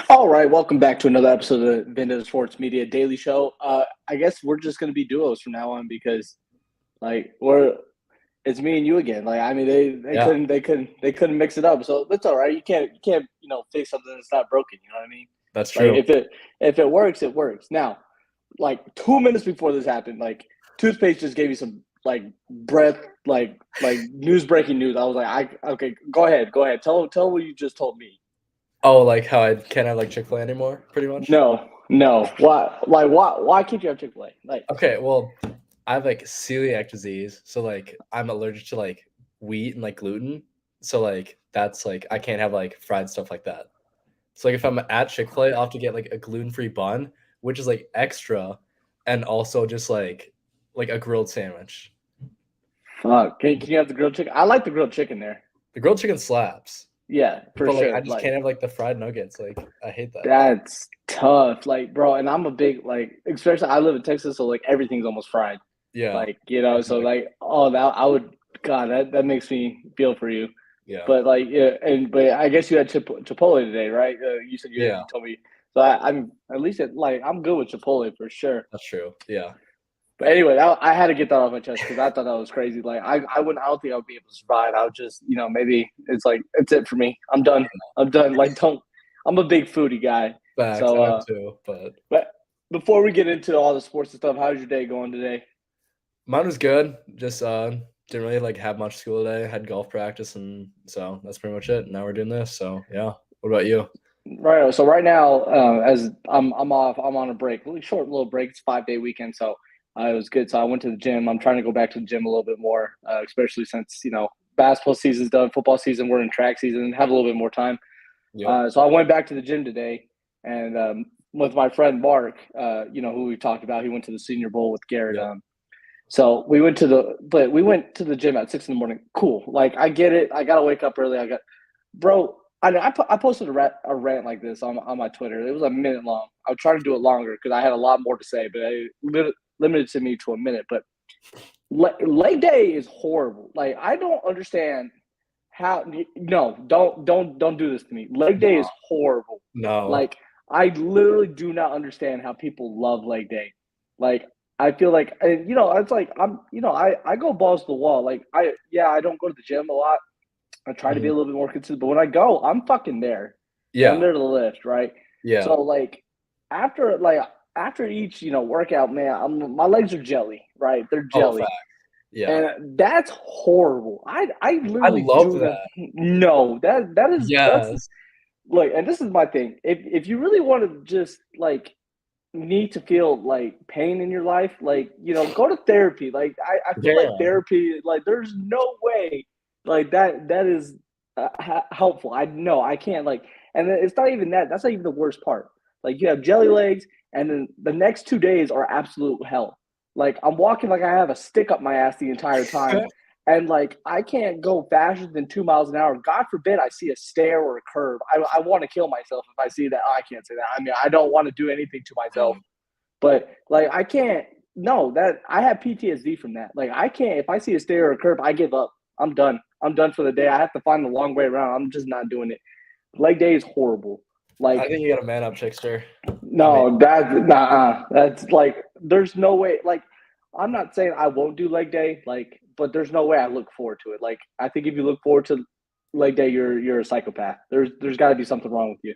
All right, welcome back to another episode of the Vendetta Sports Media Daily Show. I guess we're just going to be duos from now on because, we're it's me and you again. They Yeah, couldn't mix it up, so that's all right. You can't fix something that's not broken. You know what I mean? that's Like true. if it works, it works. Now, like 2 minutes before this happened, toothpaste just gave me some breath, news breaking news. I was like, okay, go ahead, tell what you just told me. Oh, like how I can't have like Chick-fil-A anymore, pretty much. No. Why can't you have Chick-fil-A? Okay, well, I have like celiac disease, so like I'm allergic to like wheat and like gluten. So like that's like I can't have like fried stuff like that. So like if I'm at Chick-fil-A, I'll have to get like a gluten-free bun, which is like extra, and also just like a grilled sandwich. Fuck. Can you have the grilled chicken? I like the grilled chicken there. The grilled chicken slaps, Yeah, for but like I sure. just can't have like the fried nuggets. Like I hate that. That's tough. Bro, and I'm a big especially I live in Texas, so everything's almost fried. Yeah, So exactly. oh, that I would God, that makes me feel for you. Yeah, But yeah, but I guess you had Chipotle today, right? You said yeah, you told me. So I'm at least I'm good with Chipotle for sure. that's true. Yeah. But anyway, I had to get that off my chest because I thought that was crazy. I wouldn't. I don't think I would be able to survive. I would just, maybe it's it for me. I'm done. I'm done. Don't. I'm a big foodie guy. Facts, So, I am too, but but before we get into all the sports and stuff, how's your day going today? mine was good. Just didn't really like have much school today. Had golf practice, and so that's pretty much it. Now we're doing this. So yeah. What about you? Right. So right now, as I'm off, I'm on a break, really short little break. It's 5 day weekend, so it was good. So I went to the gym. I'm trying to go back to the gym a little bit more, especially since basketball season's done, football season. We're in track season, have a little bit more time. Yep. So I went back to the gym today, and with my friend Mark, who we talked about, he went to the Senior Bowl with Garrett. Yep. So we went to the gym at 6 in the morning. Cool. I get it. I gotta wake up early. Bro. I posted a rant like this on my Twitter. It was a minute long. I was trying to do it longer because I had a lot more to say, but limited to me to a minute. But leg day is horrible. I don't understand how. No, don't do this to me. Leg day is No. horrible. No. Like I literally do not understand how people love leg day. Like I feel it's I go balls to the wall. I don't go to the gym a lot. I try to be Mhm. a little bit more consistent, but when I go, I'm fucking there. Like I'm Yeah. there to the lift, right? Yeah. So after after each workout, man, my legs are jelly, right? They're Oh, jelly, fact. Yeah. and that's horrible. I I literally love do that. not. No, that's Yes. look, and this is my thing. If you really want to just need to feel pain in your life, go to therapy. I feel like Yeah. therapy, there's no way that is helpful. I know I can't and then it's not even that. That's not even the worst part. You have jelly legs, and then the next 2 days are absolute hell. I'm walking like I have a stick up my ass the entire time, and I can't go faster than 2 miles an hour. God forbid I see a stair or a curve. I want to kill myself if I see that. Oh, I can't say that. I mean, I don't want to do anything to myself, but I can't. No, that I have PTSD from that. I can't. If I see a stair or a curve, I give up. I'm done. I'm done for the day. I have to find the long way around. I'm just not doing it. Leg day is horrible. I Like think you got a man up, Chickster. I mean, no, that's there's no way. I'm not saying I won't do leg day. But there's no way I look forward to it. I think if you look forward to leg day, you're a psychopath. There's got to be something wrong with you.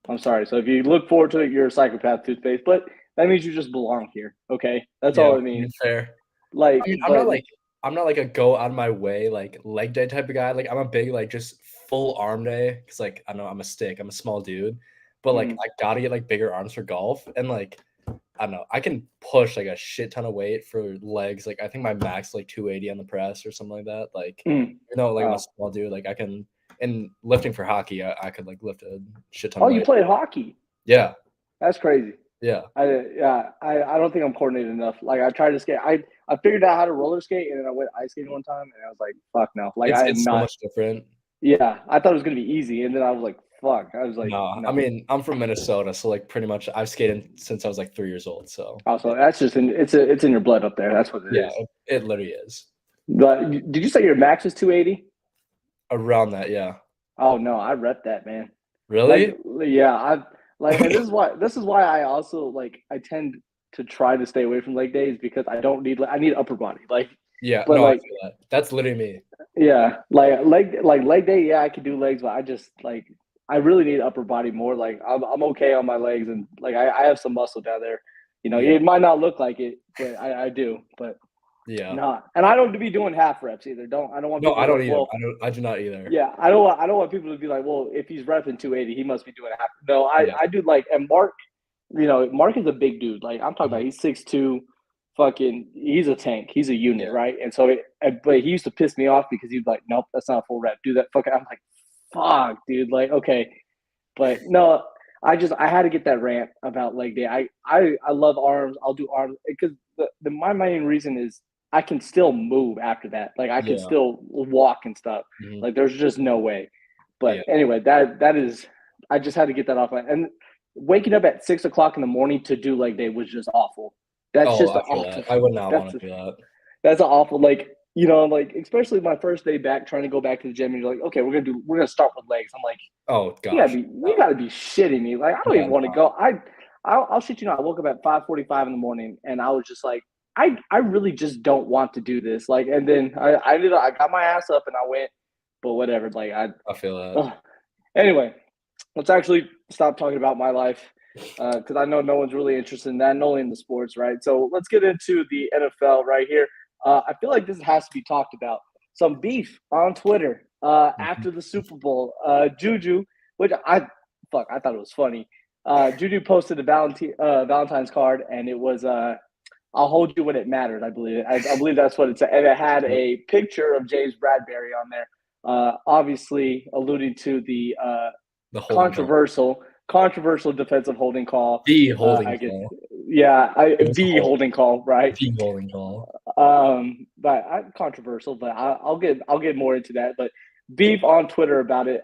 I'm sorry. So if you look forward to it, you're a psychopath, toothpaste. But that means you just belong here. Okay, that's yeah, all it I mean, means. fair. I mean, But I'm not like a go out of my way like leg day type of guy. Like I'm a big like just full arm day because like I know I'm a stick, I'm a small dude, but like mm, I gotta get like bigger arms for golf and like I don't know, I can push like a shit ton of weight for legs. Like I think my max like 280 on the press or something like that. Like like I'm a oh, small dude, like I can and lifting for hockey, I could like lift a shit ton oh, of you weight. played hockey. Yeah, That's crazy. yeah. I don't think I'm coordinated enough. I tried to skate. I figured out how to roller skate, and then I went ice skating one time, and I was like, "Fuck no!" I am It's so not. much different. Yeah, I thought it was gonna be easy, and then I was like, "Fuck!" I was like, No, I "No." mean, I'm from Minnesota, so, like, pretty much I've skated since I was, like, 3 years old, so, yeah. Also, that's just it's in your blood up there. That's what it Yeah, is. it literally is. But did you say your max is 280? Around that, yeah. Oh no, I rep that, man. Like Really? yeah, Like, and this is why I also like I tend to try to stay away from leg days because I need upper body. Like, Yeah, but no, I like feel that. That's literally me. yeah, like leg day. Yeah, I could do legs, but I just like I really need upper body more. Like I'm okay on my legs, and like I have some muscle down there. You know, Yeah, it might not look like it, but I do. But yeah. not, and I don't be doing half reps either. I don't want No, people I to be don't like, either. well, I do not either. yeah, I don't want people to be like, well, if he's repping 280, he must be doing half. No, Yeah. I do like, and Mark, you know, Mark is a big dude. Like I'm talking Mhm. about, he's 6'2", fucking, he's a tank. He's a unit, Yeah. right? And so, but he used to piss me off because he'd be like, nope, that's not a full rep. Do that fucking. I'm like, fuck, dude. Like, okay, but no, I had to get that rant about leg day. I love arms. I'll do arms because my main reason is I can still move after that. Like I can Yeah. still walk and stuff. Mhm. Like there's just no way. But Yeah. anyway, that is I just had to get that off. And waking up at 6 o'clock in the morning to do leg day was just awful. That's Oh, just I an feel awful. that. I would not That's want to do that. that's an awful, like, you know, like especially my first day back trying to go back to the gym and you're like, okay, we're gonna start with legs. I'm like, Oh gosh. you No. gotta be shitting me. Like I don't Yeah, even want to no. go. I'll shit you not. I woke up at 5:45 in the morning and I was just like, I really just don't want to do this. Like, and then I got my ass up and I went, but whatever. Like I feel that. ugh. Anyway, let's actually stop talking about my life because I know no one's really interested in that, not only in the sports, right? So let's get into the NFL right here. I feel like this has to be talked about. Some beef on Twitter Mhm. after the Super Bowl. Juju, which I thought it was funny. Juju posted a Valentine's card, and it was "I'll hold you when it matters." I believe it. I believe that's what it said, and it had Yep. a picture of James Bradbury on there, obviously alluding to the The holding call. controversial defensive holding call. The holding I guess, call. yeah, It was a the hold. holding call, right? The holding call. But controversial, but I'll get more into that. But beef on Twitter about it.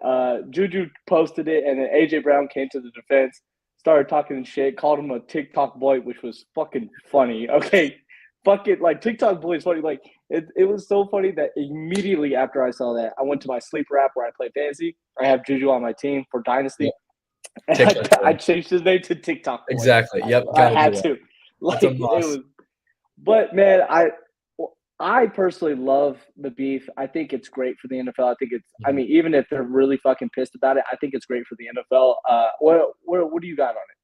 Juju posted it, and then AJ Brown came to the defense, started talking shit, called him a TikTok boy, which was fucking funny. Okay, fucking like TikTok boy is funny. Like it was so funny that immediately after I saw that, I went to my sleeper app where I play fantasy. I have Juju on my team for Yep. Dynasty, and TikTok I boy. changed his name to TikTok boy. Exactly. Yep. I Gotta do had that. to. That's a Like it must. was, but man, I personally love the beef. I think it's great for the NFL. I think it's. I Mhm. mean, even if they're really fucking pissed about it, I think it's great for the NFL. What do you got on it?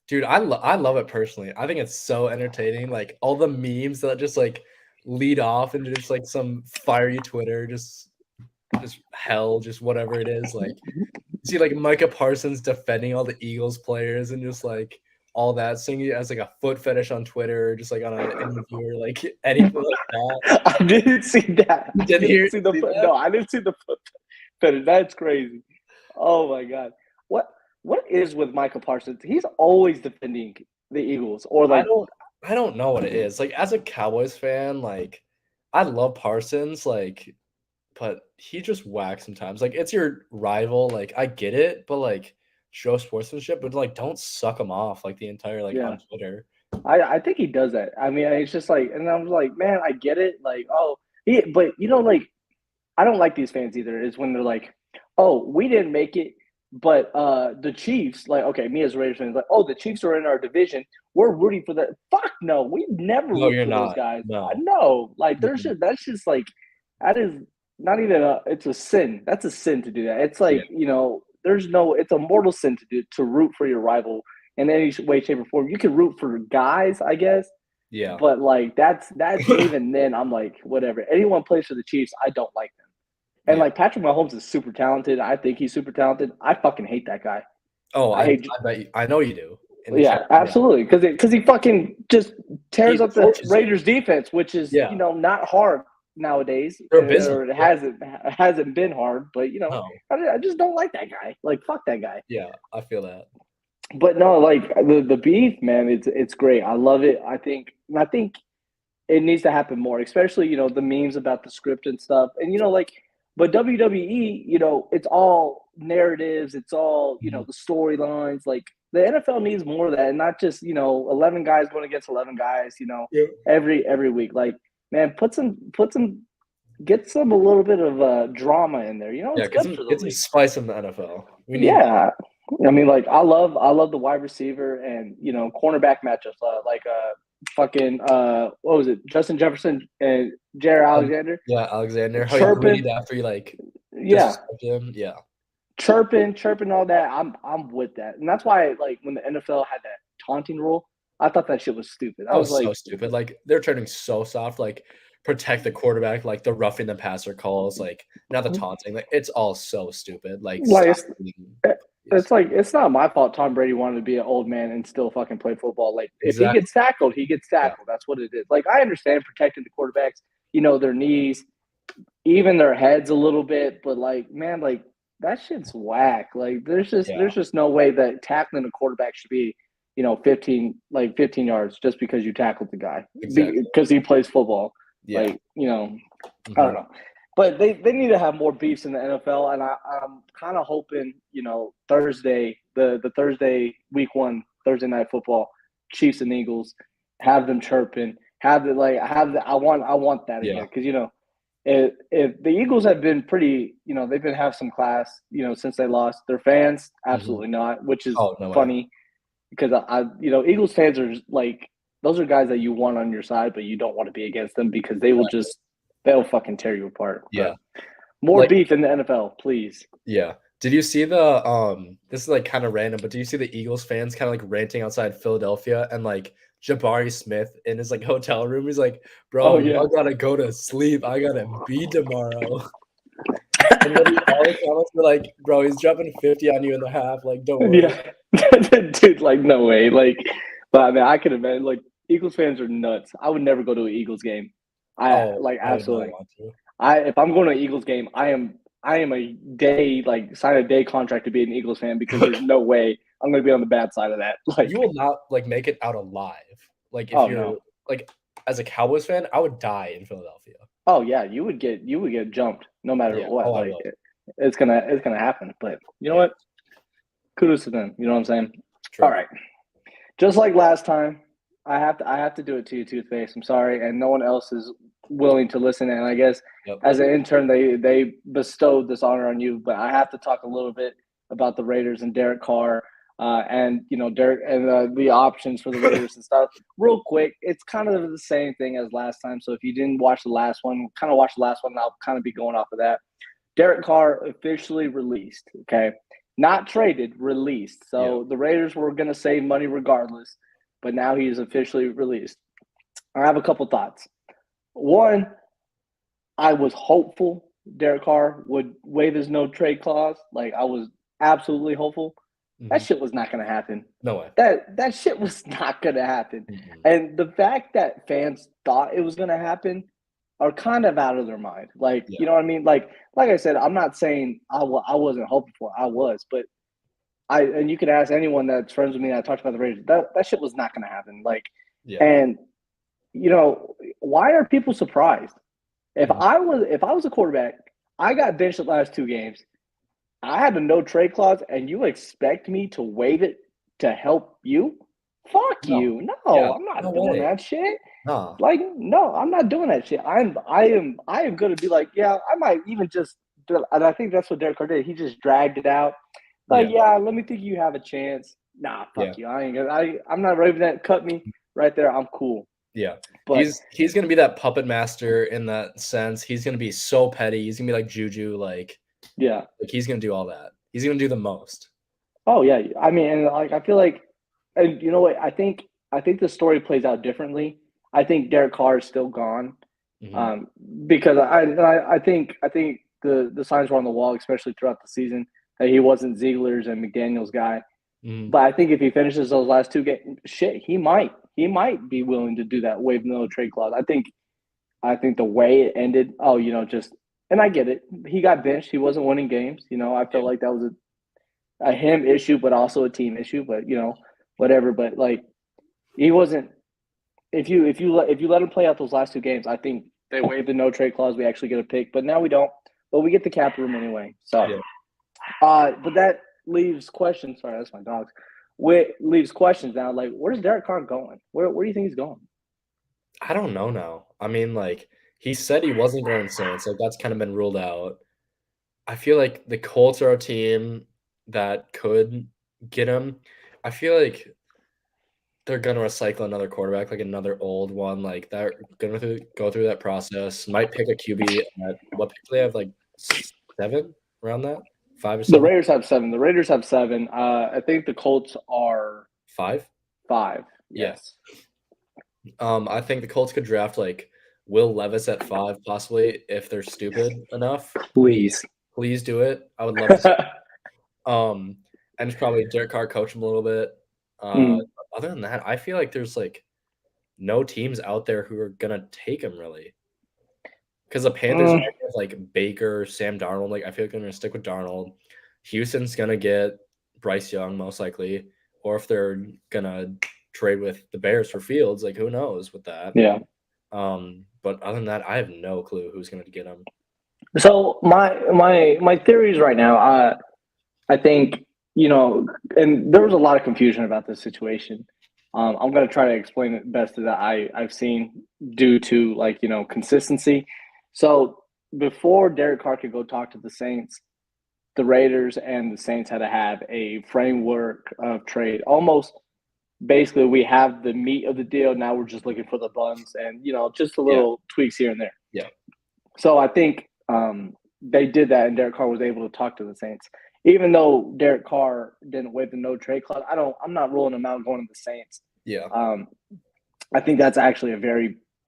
Dude, I love it personally. I think it's so entertaining. Like all the memes that just like lead off into just like some fiery Twitter, just hell, just whatever it is. Like you see like Micah Parsons defending all the Eagles players and just like all that, singing it as like a foot fetish on Twitter, just like on an interview or like anything like that. I didn't see that. You I didn't didn't hear see the see foot. that? No, I didn't see the foot fetish. That's crazy. Oh my god. What what is with Michael Parsons? He's always defending the Eagles, or I like, don't I don't know what it is. Like as a Cowboys fan, like I love Parsons, like but he just whacks sometimes. Like it's your rival, like I get it, but like show sportsmanship, but like don't suck him off like the entire like yeah. on Twitter. I think he does that. I mean, it's just like, and I was like, man, I get it. Like, oh, but you know, like, I don't like these fans either. Is when they're like, oh, we didn't make it, but the Chiefs, like, okay, me as a Raiders fan, like, oh, the Chiefs are in our division. We're rooting for that. Fuck no, we never No, root you're for those not. guys. I No. know, like, Mm-mm. that's just like that is not even a. It's a sin. That's a sin to do that. It's Yeah. like, you know, there's no. It's a mortal sin to root for your rival in any way, shape, or form. You can root for guys, I guess, Yeah. but like that's even then. I'm like, whatever. Anyone plays for the Chiefs, I don't like them. And Yeah. like Patrick Mahomes is super talented. I think he's super talented. I fucking hate that guy. Oh, I hate. I bet you I know you do. In the chat. Yeah, Yeah. absolutely. Because he fucking just He tears up the torches you. Raiders defense, which is, Yeah. you know, not hard nowadays, They're abysmal. or it Yeah. hasn't been hard. But you know, No. I just don't like that guy. Like fuck that guy. Yeah, I feel that. But no, like the beef, man, it's great. I love it. I think it needs to happen more, especially, you know, the memes about the script and stuff. And, you know, like, but WWE, you know, it's all narratives, it's all, you know, Mhm. the storylines. Like, the NFL needs more of that, and not just, you know, 11 guys going against 11 guys, you know, Yep. every week. Like, man, get some a little bit of drama in there. You know, Yeah, it's good for the get some league. spice in the NFL. We need that. Yeah. I mean, like I love the wide receiver and cornerback matchups fucking what was it, Justin Jefferson and Jared Alexander Yeah, Alexander. How he chirping, did after he like yeah, disrespected him. Yeah, chirping all that. I'm with that, and that's why like when the NFL had that taunting rule, I thought that shit was stupid. I that was was like, so stupid. Like they're turning so soft. Like protect the quarterback. Like the roughing the passer calls. Like now the taunting. Like it's all so stupid. Like like stop it's being. it's like it's not my fault. Tom Brady wanted to be an old man and still fucking play football. Like if he Exactly. gets tackled, he gets Yeah. tackled. That's what it is. Like I understand protecting the quarterbacks, their knees, even their heads a little bit, but like man, like that shit's whack. Like Yeah. there's just no way that tackling a quarterback should be 15 yards just because you tackled the guy Exactly. because he plays football. Yeah. Like I don't Hmm. know. But they need to have more beefs in the NFL, and I'm kind of hoping, Thursday, the Thursday week 1 Thursday night football, Chiefs and Eagles, have them chirping, I want that Yeah. again because if the Eagles have been pretty, they've been have some class, since they lost. Their fans, Hmm. absolutely not, which is Oh no way. funny because Eagles fans are like those are guys that you want on your side, but you don't want to be against them because Exactly. they'll fucking tear you apart. Yeah. But more Like beef in the NFL, please. yeah. Did you see the this is like kind of random, but do you see the Eagles fans kind of like ranting outside Philadelphia and like Jabari Smith in his like hotel room? He's like, Oh bro, yeah, y'all gotta go to sleep. I gotta be tomorrow. And then all the comments were like, bro, he's dropping 50 on you in the half. Like, don't worry. yeah, dude. Like no way. Like, but I mean, I could imagine. Like Eagles fans are nuts. I would never go to an Eagles game. I Oh, like I would not absolutely. want to. I if I'm going to an Eagles game, I am a day like sign a day contract to be an Eagles fan because there's no way I'm going to be on the bad side of that. Like, You will not like make it out alive. Like if oh you're no. like as a Cowboys fan, I would die in Philadelphia. Oh yeah, you would get jumped no matter Yeah. what. Oh, I Like would. it's gonna happen. But you know Yeah. what? Kudos to them. You know what I'm saying? All True. right. Just like last time, I have to do it to you, Toothpaste. I'm sorry, and no one else is willing to listen. And I guess Yep. as an intern, they bestowed this honor on you. But I have to talk a little bit about the Raiders and Derek Carr, and Derek and the options for the Raiders and stuff. Real quick, it's kind of the same thing as last time. So if you didn't watch the last one, kind of watch the last one. And I'll kind of be going off of that. Derek Carr officially released. Okay, not traded, released. Yeah. So the Raiders were going to save money regardless, but now he's officially released. I have a couple thoughts. One, I was hopeful Derek Carr would waive his no trade clause. Like I was absolutely hopeful. That Hmm. shit was not going to happen. No way. That shit was not going to happen. Mm-mm. And the fact that fans thought it was going to happen are kind of out of their mind. Like, Yeah. you know what I mean? Like I said, I'm not saying I wasn't hoping for it. I was, but and you could ask anyone that's friends with me that talked about the Raiders. That shit was not going to happen. Like, Yeah. and why are people surprised? Mhm. If I was a quarterback, I got benched the last 2 games. I had a no trade clause, and you expect me to waive it to help you? Fuck No. you! Yeah. No, I'm No not doing way. that shit. Nah. Like, no, I'm not doing that shit. I am going to be like, yeah, I might even just, and I think that's what Derek Carr did. He just dragged it out. Like, Yeah. yeah, let me think you have a chance. Nah, Yeah. fuck you. I ain't gonna. I'm not ready for that. Cut me right there. I'm cool. Yeah. But He's gonna be that puppet master in that sense. He's gonna be so petty. He's gonna be like Juju, yeah. like he's gonna do all that. He's gonna do the most. Oh yeah. I mean, and like I feel like, and you know what? I think the story plays out differently. I think Derek Carr is still gone, Hmm. um, because I think the signs were on the wall, especially throughout the season, that he wasn't Ziegler's and McDaniel's guy. Hmm. But I think if he finishes those last 2 games, shit, he might be willing to do that waive no trade clause. I think the way it ended, just and I get it. He got benched. He wasn't winning games. I felt Yeah. like that was a him issue, but also a team issue. But whatever. But like he wasn't. If you let him play out those last 2 games, I think they waived the no trade clause. We actually get a pick, but now we don't. But we get the cap room anyway. So, Yeah. but that leaves questions. Sorry, that's my dogs. Leaves questions now. Like, where's Derek Carr going? Where do you think he's going? I don't know now. I mean, like he said he wasn't going Saints, like that's kind of been ruled out. I feel like the Colts are a team that could. get him. I feel like they're gonna recycle another quarterback, like another old one, like they're gonna go through that process. Might pick a QB at what pick do they have, like 7 around that, 5 or The 7, Raiders have 7. The Raiders have 7. I think the Colts are 5. 5. Yeah. Yes. I think the Colts could draft like Will Levis at 5, possibly if they're stupid enough. Please. Please do it. I would love to. And it's probably Derek Carr coach him a little bit. Mm. Other than that, I feel like there's like no teams out there who are gonna take him really. Because the Panthers Mm. have like Baker, Sam Darnold. Like I feel like they're gonna stick with Darnold. Houston's gonna get Bryce Young most likely, or if they're gonna trade with the Bears for Fields, like who knows with that. Yeah. But other than that, I have no clue who's gonna get him. So my theories right now, I think, and there was a lot of confusion about this situation. I'm going to try to explain it best that I've seen due to consistency. So before Derek Carr could go talk to the Saints, the Raiders and the Saints had to have a framework of trade. Almost basically, we have the meat of the deal. Now we're just looking for the buns and just a Yeah. little tweaks here and there. Yeah. So I think they did that, and Derek Carr was able to talk to the Saints. Even though Derek Carr didn't waive the no trade clause, I'm not ruling him out going to the Saints. Yeah. I think that's actually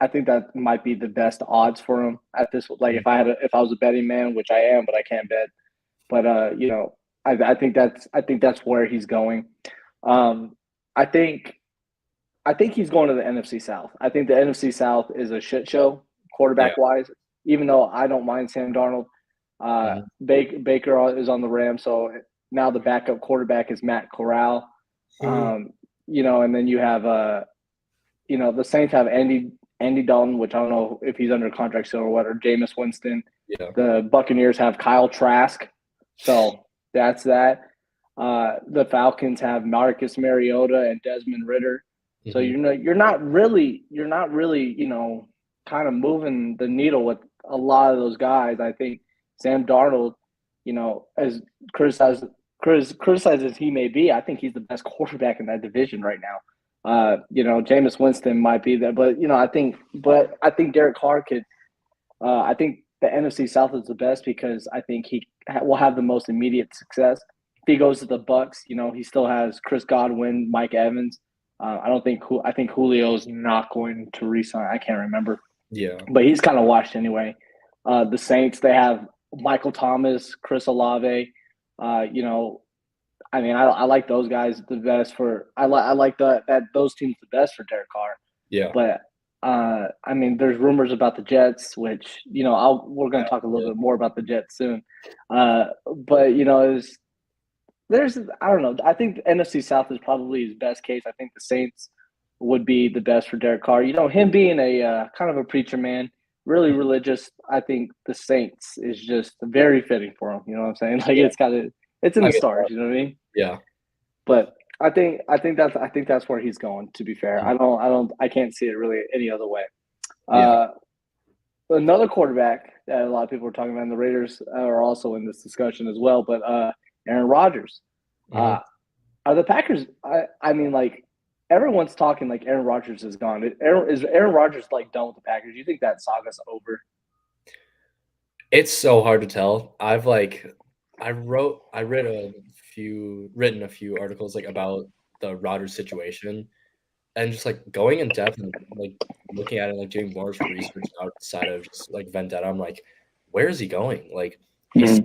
I think that might be the best odds for him at this. Like if I was a betting man, which I am, but I can't bet. But I think that's where he's going. I think he's going to the NFC South. I think the NFC South is a shit show quarterback wise. Even though I don't mind Sam Darnold, Baker is on the Rams, so now the backup quarterback is Matt Corral. And then you have the Saints have Andy Dalton, which I don't know if he's under contract still or what, or Jameis Winston. Yeah. The Buccaneers have Kyle Trask, so that's that. The Falcons have Marcus Mariota and Desmond Ritter. So you're not really kind of moving the needle with a lot of those guys. I think Sam Darnold, as criticized as he may be, I think he's the best quarterback in that division right now. Jameis Winston might be there, but I think Derek Carr could. I think the NFC South is the best because I think he will have the most immediate success. If he goes to the Bucs, he still has Chris Godwin, Mike Evans. I think Julio's not going to resign. I can't remember. Yeah. But he's kind of washed anyway. The Saints, they have Michael Thomas, Chris Olave. I like those guys the best for. I like that those teams the best for Derek Carr. Yeah. But there's rumors about the Jets, which we're going to talk a little bit more about the Jets soon. But there's I don't know. I think the NFC South is probably his best case. I think the Saints would be the best for Derek Carr. Him being a kind of a preacher man, really religious. I think the Saints is just very fitting for him. You know what I'm saying? Like it's in the stars. You know what I mean? Yeah. But I think that's where he's going. To be fair, I can't see it really any other way. Another quarterback that a lot of people are talking about, and the Raiders are also in this discussion as well. But Aaron Rodgers. Are the Packers? Everyone's talking like Aaron Rodgers is gone. Is Aaron Rodgers like done with the Packers? Do you think that saga's over? It's so hard to tell. written a few articles like about the Rodgers situation, and just like going in depth and like looking at it, like doing more research outside of just like Vendetta. I'm like, where is he going? Like he said,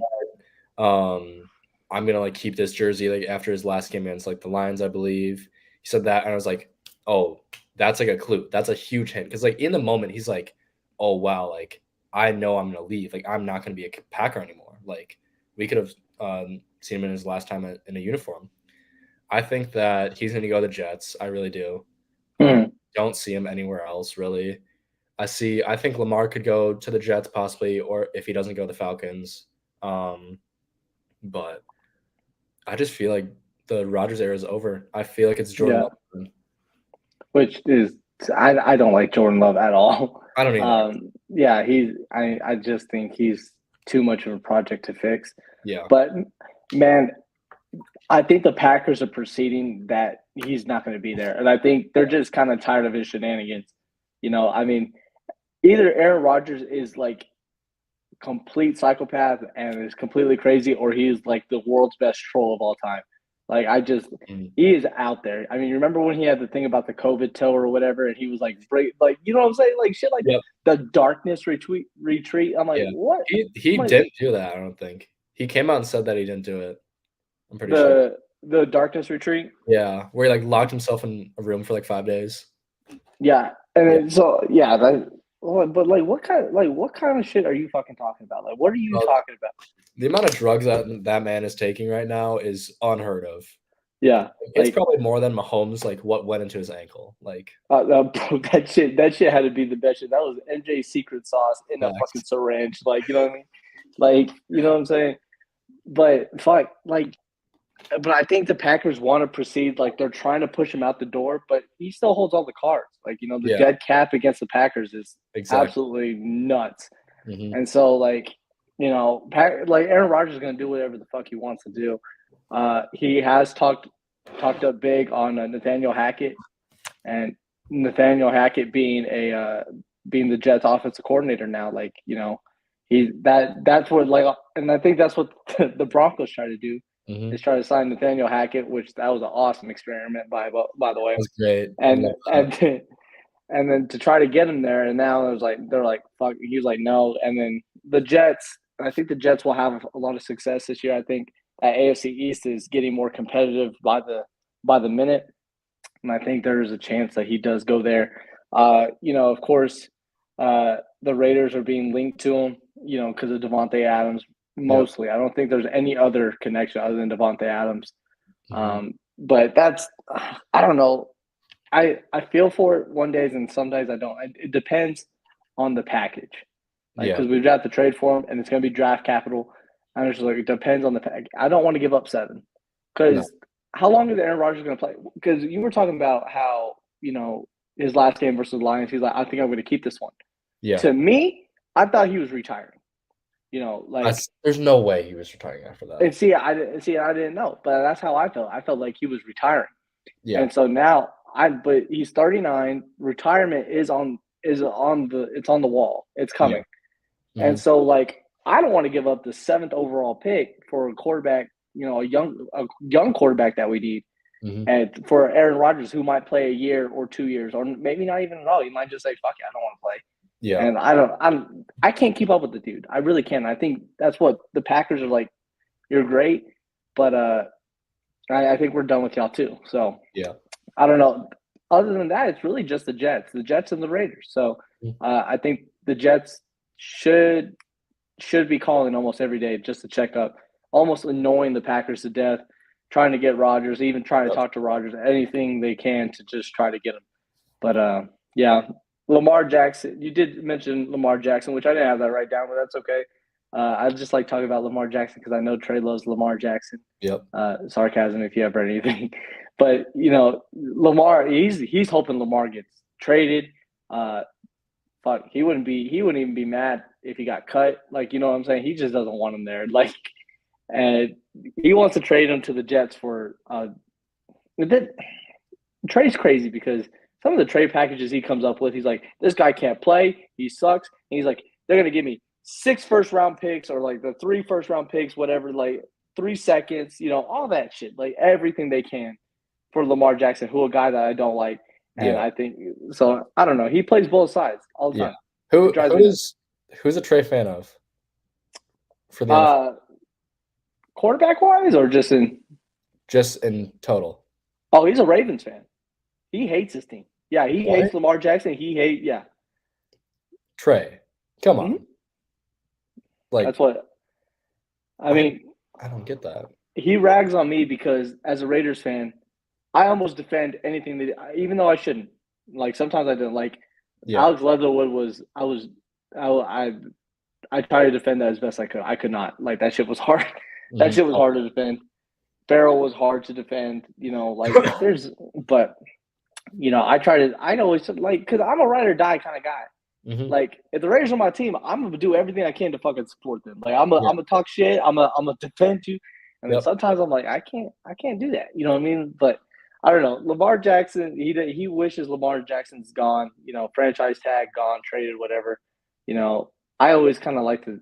I'm gonna like keep this jersey like after his last game against like the Lions, I believe. He said that, and I was like, oh, that's like a clue. That's a huge hint because like in the moment he's like, oh wow, like I know I'm gonna leave. Like I'm not gonna be a Packer anymore. Like we could have seen him in his last time in a uniform. I think that he's gonna go to the Jets. I really do. Don't see him anywhere else really. I think Lamar could go to the Jets possibly, or if he doesn't go the Falcons. But I just feel like the Rodgers era is over. I feel like it's Jordan Love. Which is I don't like Jordan Love at all. I don't even. I just think he's too much of a project to fix. Yeah. But man, I think the Packers are proceeding that he's not going to be there, and I think they're just kind of tired of his shenanigans. I mean, either Aaron Rodgers is like complete psychopath and is completely crazy, or he's like the world's best troll of all time. Like he is out there. I mean, you remember when he had the thing about the COVID toe or whatever, and he was like, like you know what I'm saying, like shit, like Yep. the darkness retreat. I'm like, Yeah. what? He I'm like, didn't do that. I don't think he came out and said that he didn't do it. I'm pretty sure. the darkness retreat. Yeah, where he like locked himself in a room for like 5 days. Yeah, and Yeah. then, so yeah, that. But like, what kind of shit are you fucking talking about? Like, what are you talking about? The amount of drugs that man is taking right now is unheard of. Yeah, It's probably more than Mahomes. Like what went into his ankle. Like that shit had to be the best shit. That was MJ's secret sauce in a fucking syringe. Like, you know what I mean? Like, you know what I'm saying? But fuck, like, but I think the Packers want to proceed. Like, they're trying to push him out the door, but he still holds all the cards. Like, the dead cap against the Packers is absolutely nuts. Mm-hmm. And so, like, like Aaron Rodgers is going to do whatever the fuck he wants to do. He has talked up big on Nathaniel Hackett, and Nathaniel Hackett being being the Jets offensive coordinator now. Like, that's what, like, and I think that's what the Broncos try to do. Mm-hmm. Is try to sign Nathaniel Hackett, which that was an awesome experiment by the way. That was great. And then to try to get him there, and now it was like they're like fuck. He's like no, and then the Jets. I think the Jets will have a lot of success this year. I think that AFC East is getting more competitive by the minute, and I think there is a chance that he does go there. Of course, the Raiders are being linked to him. Because of Devontae Adams. Mostly, I don't think there's any other connection other than Devontae Adams. Mm-hmm. But I don't know. I feel for it one days and some days I don't. It depends on the package, because we've got to trade for him and it's going to be draft capital. I'm just like, it depends on the package. I don't want to give up 7 because how long is Aaron Rodgers going to play? Because you were talking about how his last game versus the Lions, he's like, I think I'm going to keep this one. Yeah. To me, I thought he was retiring. There's no way he was retiring after that. And I didn't know, but that's how I felt. I felt like he was retiring. Yeah. And so now but he's 39. Retirement is on the wall. It's coming. Yeah. Mm-hmm. And so like I don't want to give up the 7th overall pick for a quarterback, a young quarterback that we need. Mm-hmm. And for Aaron Rodgers, who might play a year or 2 years, or maybe not even at all. He might just say, "Fuck it, I don't want to play." Yeah, and I can't keep up with the dude. I really can't. I think that's what the Packers are like. You're great, but I think we're done with y'all too. So yeah, I don't know. Other than that, it's really just the Jets and the Raiders. So I think the Jets should be calling almost every day just to check up, almost annoying the Packers to death, trying to get Rodgers, even trying to talk to Rodgers, anything they can to just try to get him. But yeah. Lamar Jackson, you did mention Lamar Jackson, which I didn't have that right down, but that's okay. I just like talking about Lamar Jackson because I know Trey loves Lamar Jackson. Yep. Sarcasm if you ever heard anything. But, Lamar, he's hoping Lamar gets traded. Fuck, he wouldn't even be mad if he got cut. Like, you know what I'm saying? He just doesn't want him there. Like, and he wants to trade him to the Jets for Trey's crazy because some of the trade packages he comes up with, he's like, this guy can't play. He sucks. And he's like, they're going to give me 6 first-round picks or, like, the 3 first-round picks, whatever, like, 3 seconds, all that shit. Like, everything they can for Lamar Jackson, who a guy that I don't like. And I think – so, I don't know. He plays both sides all the time. Who's a Trey fan of? For the quarterback-wise or just in – Just in total. Oh, he's a Ravens fan. He hates his team. Yeah, he hates Lamar Jackson. Trey, come on. Mm-hmm. Like that's what I mean. I don't get that. He rags on me because as a Raiders fan, I almost defend anything even though I shouldn't. Like sometimes I didn't like. Yeah. Alex Leatherwood was. I tried to defend that as best I could. I could not. Like that shit was hard. That shit was hard to defend. Farrell was hard to defend. But. I always like, because I'm a ride or die kind of guy. Mm-hmm. Like, if the Raiders are my team, I'm gonna do everything I can to fucking support them. Like, I'm gonna talk shit. I'm gonna defend you. And then sometimes I'm like, I can't do that. You know what I mean? But I don't know. Lamar Jackson, he wishes Lamar Jackson's gone. You know, franchise tag gone, traded, whatever. You know, I always kind of like to,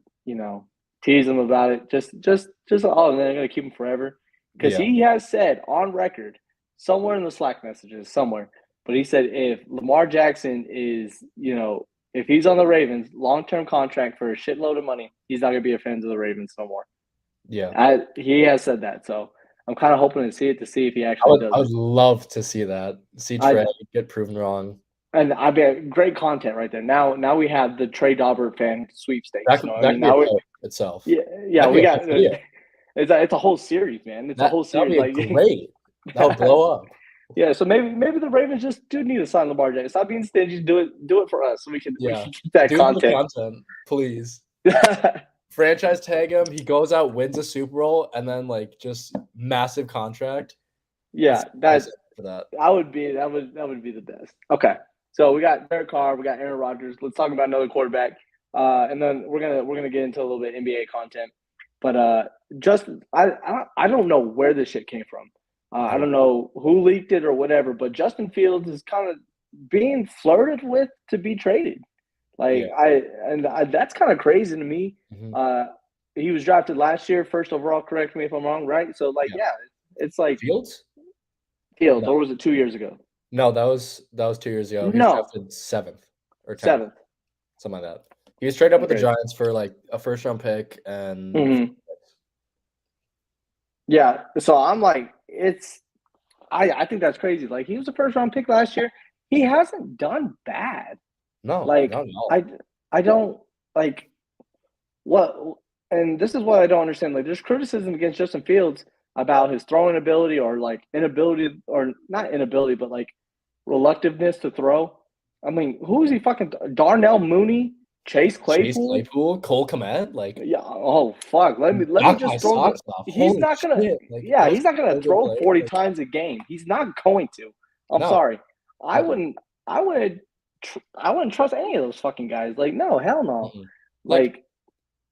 tease him about it. Oh, they're gonna keep him forever because he has said on record somewhere in the Slack messages somewhere, but he said if Lamar Jackson is, if he's on the Ravens, long-term contract for a shitload of money, he's not gonna be a fan of the Ravens no more. Yeah, he has said that, so I'm kind of hoping to see if he actually does. I would love to see that. See Trey get proven wrong. And I bet great content right there. Now we have the Trey Dauber fan sweepstakes. That could be a post itself. Yeah, we got it's a whole series, man. It's a whole series. That'd be great. That would blow up. Yeah, so maybe the Ravens just do need to sign Lamar Jackson. Stop being stingy. Do it for us so we can get that content. Please. Franchise tag him. He goes out, wins a Super Bowl, and then just massive contract. Yeah, that would be the best. Okay, so we got Derek Carr, we got Aaron Rodgers. Let's talk about another quarterback, and then we're gonna get into a little bit of NBA content. But I don't know where this shit came from. I don't know who leaked it or whatever, but Justin Fields is kind of being flirted with to be traded. That's kind of crazy to me. Mm-hmm. He was drafted last year, first overall. Correct me if I'm wrong, right? So it's like Fields, no. Or was it 2 years ago? No, that was 2 years ago. He was drafted 7th or 10th, something like that. He was traded up with the Giants for a first-round pick and. Mm-hmm. Yeah, so I'm like, I think that's crazy. Like, he was a first-round pick last year. He hasn't done bad. No, I don't like what, and this is what I don't understand. Like, there's criticism against Justin Fields about his throwing ability or inability, or not inability, but reluctativeness to throw. I mean, who is he fucking? Darnell Mooney, Chase Claypool, Cole Kmet, yeah. Oh fuck! Let me just throw. He's not gonna. He's not gonna throw 40 times a game. He's not going to. I'm sorry. I wouldn't trust any of those fucking guys. No, hell no. Mm-hmm.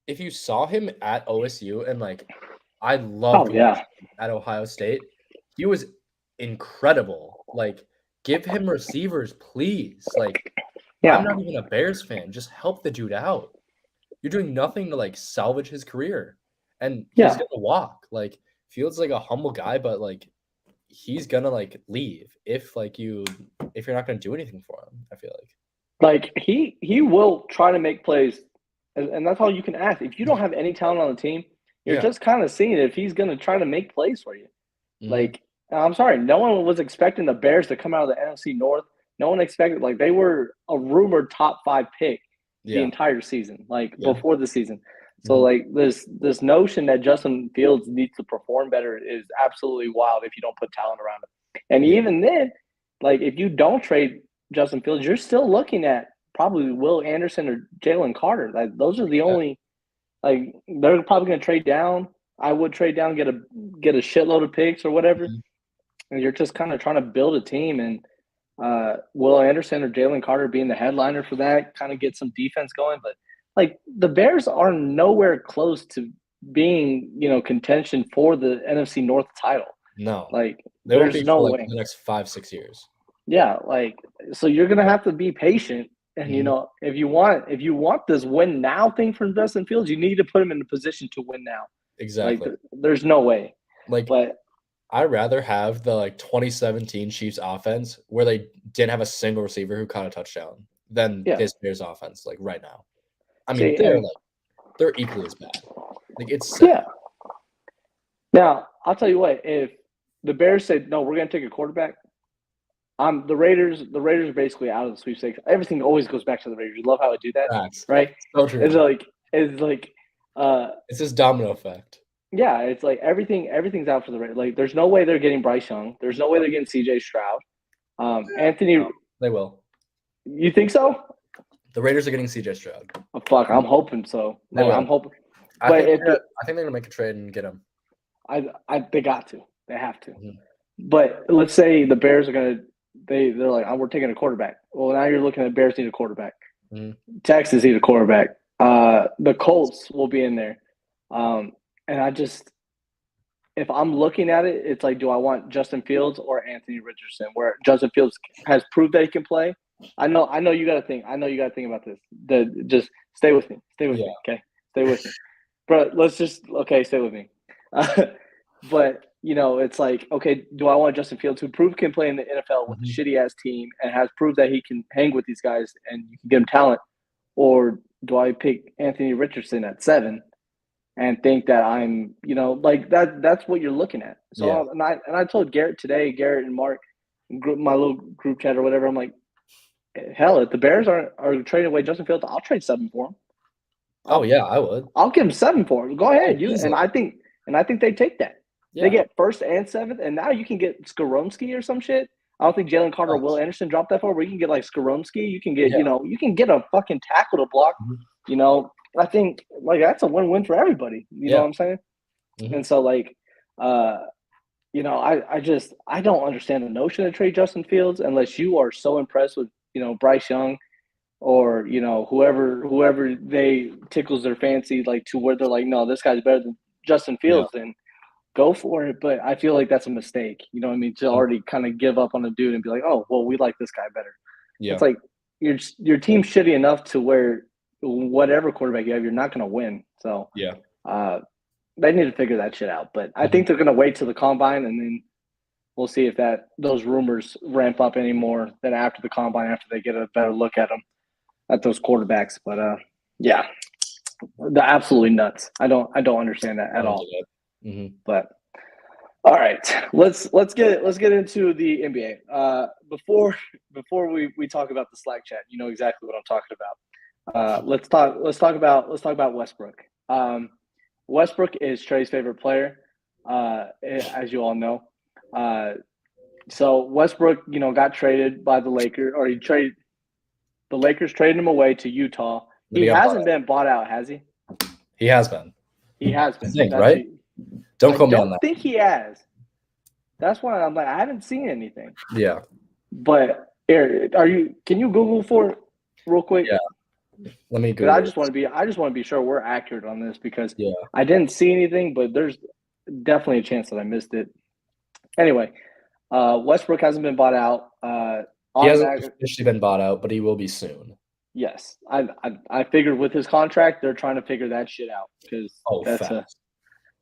If you saw him at OSU and I loved him at Ohio State, he was incredible. Give him receivers, please. I'm not even a Bears fan. Just help the dude out. You're doing nothing to salvage his career, and he's gonna walk. Fields a humble guy, but he's gonna leave if you're not gonna do anything for him. I feel he will try to make plays, and that's all you can ask. If you don't have any talent on the team, you're just kind of seeing if he's gonna try to make plays for you. Mm-hmm. I'm sorry, no one was expecting the Bears to come out of the NFC North. No one expected they were a rumored top 5 pick the entire season, before the season. So this notion that Justin Fields needs to perform better is absolutely wild if you don't put talent around him. And even then, if you don't trade Justin Fields, you're still looking at probably Will Anderson or Jalen Carter. Those are the only they're probably going to trade down. I would trade down, get a shitload of picks or whatever. Mm-hmm. And you're just kind of trying to build a team, and Will Anderson or Jalen Carter being the headliner for that, kind of get some defense going. But the Bears are nowhere close to being, contention for the NFC North title. No, there's no way the next 5-6 years. Yeah, so you're gonna have to be patient, and if you want this win now thing from Justin Fields, you need to put him in the position to win now. Exactly. There's no way. But I'd rather have the 2017 Chiefs offense where they didn't have a single receiver who caught a touchdown than this Bears offense right now. I mean, they're equally as bad. It's sad. Yeah. Now, I'll tell you what, if the Bears said, no, we're going to take a quarterback, the Raiders are basically out of the sweepstakes. Everything always goes back to the Raiders. You love how I do that, right? So true. It's this domino effect. Yeah, it's everything's out for the Raiders. There's no way they're getting Bryce Young. There's no way they're getting C.J. Stroud. Anthony, no, they will. You think so? The Raiders are getting C.J. Stroud. Oh, fuck, I'm hoping so. I'm hoping. I think they're gonna make a trade and get him. They got to. They have to. Mm-hmm. But let's say the Bears are gonna. They're we're taking a quarterback. Well, now you're looking at Bears need a quarterback. Mm-hmm. Texans need a quarterback. The Colts will be in there. And if I'm looking at it, it's like, do I want Justin Fields or Anthony Richardson? Where Justin Fields has proved that he can play. I know you got to think. I know you got to think about this. Just stay with me. Stay with Yeah. me. Okay, stay with me, bro. Let's just stay with me. But it's like, okay, do I want Justin Fields, who proved can play in the NFL with a Mhm. shitty ass team and has proved that he can hang with these guys and you can give him talent, or do I pick Anthony Richardson at 7? And think that I'm, like that's what you're looking at. Yeah. So and I told Garrett today, Garrett and Mark, my little group chat or whatever. I'm like, hell, if the Bears are trading away Justin Fields, I'll trade 7 for him. Oh yeah, I would. I'll give him 7 for him. Go Oh, ahead, you. And easily. I think they take that. They Yeah. get 1st and 7th, and now you can get Skoronski or some shit. I don't think Jalen Carter or Will Anderson dropped that far, where you can get like Skoronski. You can get, Yeah. you can get a fucking tackle to block. Mhm. I think like that's a win-win for everybody. You know what I'm saying? Mhm. And so like, I don't understand the notion of trade Justin Fields unless you are so impressed with, Bryce Young or, whoever they tickles their fancy, like to where they're like, no, this guy's better than Justin Yeah. Fields, then go for it. But I feel like that's a mistake. You know what I mean? To already kind of give up on a dude and be like, oh, well, we like this guy better. Yeah. It's like your team's shitty enough to where whatever quarterback you have, you're not going to win. So Yeah. they need to figure that shit out. But I think they're going to wait till the combine, and then we'll see if those rumors ramp up anymore than after the combine, after they get a better look at them, at those quarterbacks. But yeah, they're absolutely nuts. I don't understand that at all. Mm-hmm. But all right, let's get into the NBA. Before we talk about the Slack chat, you know exactly what I'm talking about. Let's talk about Westbrook. Westbrook is Trey's favorite player, as you all know. So Westbrook, got traded by the Lakers, or the Lakers traded him away to Utah. He hasn't been bought out, has he? He has been. He has been. I think, right? Don't quote me on that. I don't think he has. That's why I'm like, I haven't seen anything. Yeah. But Eric, can you Google for it real quick? Yeah. Let me Google. I just want to be sure we're accurate on this, because I didn't see anything, but there's definitely a chance that I missed it. Anyway, Westbrook hasn't been bought out. He hasn't officially been bought out, but he will be soon. Yes, I figured with his contract, they're trying to figure that shit out, because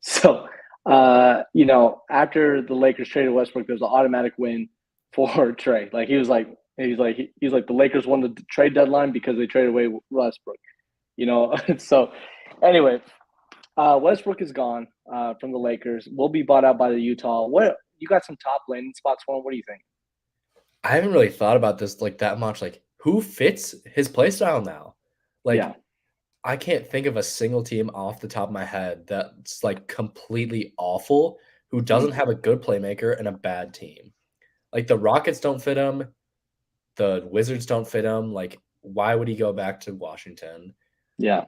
so. After the Lakers traded Westbrook, there's an automatic win for Trey. Like he's like the Lakers won the trade deadline because they traded away Westbrook. So anyway, Westbrook is gone from the Lakers. Will be bought out by the Utah. What, you got some top landing spots for him? What do you think? I haven't really thought about this like that much. Like, who fits his play style now? Like, I can't think of a single team off the top of my head that's like completely awful, who doesn't have a good playmaker and a bad team. Like, the Rockets don't fit him. The Wizards don't fit him. Like, why would he go back to Washington? Yeah.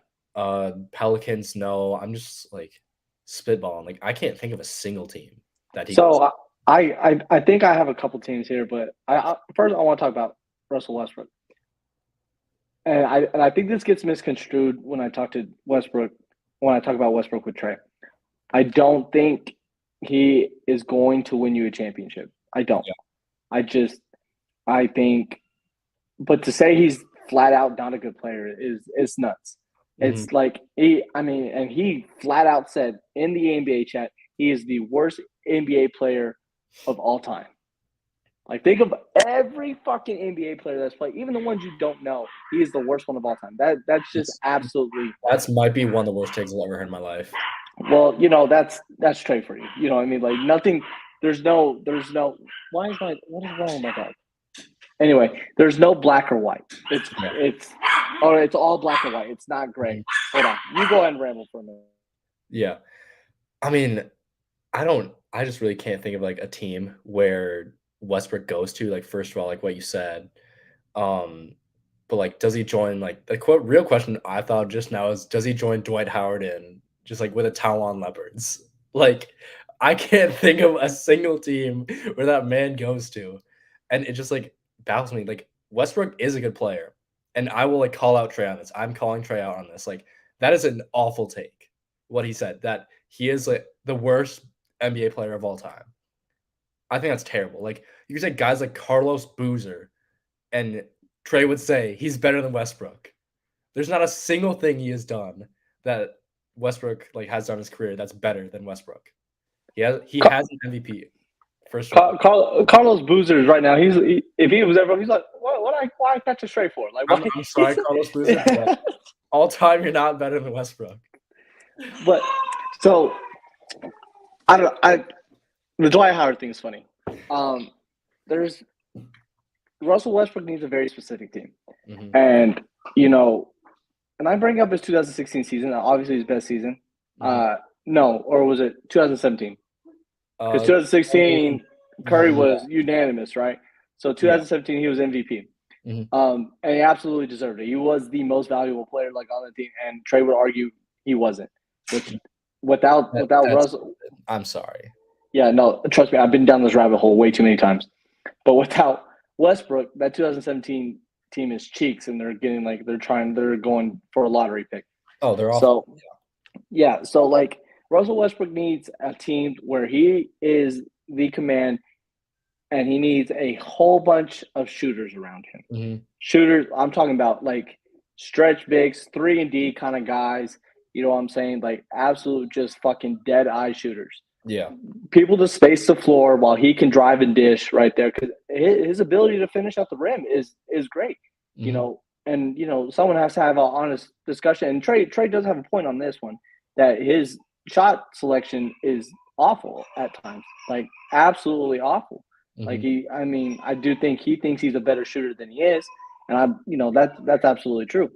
Pelicans, no. I'm just like spitballing. Like, I can't think of a single team that he. So I think I have a couple teams here, but first I want to talk about Russell Westbrook. And I think this gets misconstrued when I talk about Westbrook with Trey. I don't think he is going to win you a championship. I don't. Yeah. I think, but to say he's flat out not a good player is nuts. Mm-hmm. It's like he flat out said in the NBA chat, he is the worst NBA player of all time. Like, think of every fucking NBA player that's played, even the ones you don't know. He is the worst one of all time. That's just absolutely. That might be one of the worst takes I've ever heard in my life. Well, that's Trey for you. You know what I mean? Like, nothing. There's no. What is wrong with my dog? Anyway, there's no black or white. It's all black and white. It's not gray. Hold on. You go ahead and ramble for a minute. Yeah. I mean, I just really can't think of like a team where Westbrook goes to, like, first of all, like what you said. But like, does he join, like, the real question I thought just now is, does he join Dwight Howard in just like with a towel on Leopards? Like, I can't think of a single team where that man goes to. And it just like baffles me. Like, Westbrook is a good player. And I will like call out Trey on this. I'm calling Trey out on this. Like, that is an awful take, what he said, that he is like the worst NBA player of all time. I think that's terrible. Like you could say guys like Carlos Boozer, and Trey would say he's better than Westbrook. There's not a single thing he has done that Westbrook like has done in his career that's better than Westbrook. He has an MVP first round. Carlos Boozer is right now. If he was ever, he's like, why I catch a straight for? Like, why? I'm sorry, Carlos Boozer, but all time you're not better than Westbrook. But so I don't. The Dwight Howard thing is funny. There's Russell Westbrook needs a very specific team, and and I bring up his 2016 season, obviously his best season. No, or was it 2017? Because 2016 Curry was unanimous, right? So 2017 he was MVP, and he absolutely deserved it. He was the most valuable player like on the team, and Trey would argue he wasn't. Which without Russell, I'm sorry. Yeah, no, trust me, I've been down this rabbit hole way too many times. But without Westbrook, that 2017 team is cheeks, and they're going for a lottery pick. Oh, they're awful. So, so like Russell Westbrook needs a team where he is the command, and he needs a whole bunch of shooters around him. Shooters, I'm talking about like stretch bigs, 3-and-D kind of guys. You know what I'm saying? Like absolute just fucking dead eye shooters. Yeah. People to space the floor while he can drive and dish right there, because his ability to finish at the rim is great. And someone has to have an honest discussion. And Trey does have a point on this one, that his shot selection is awful at times, like absolutely awful. Like I do think he thinks he's a better shooter than he is, and that's absolutely true.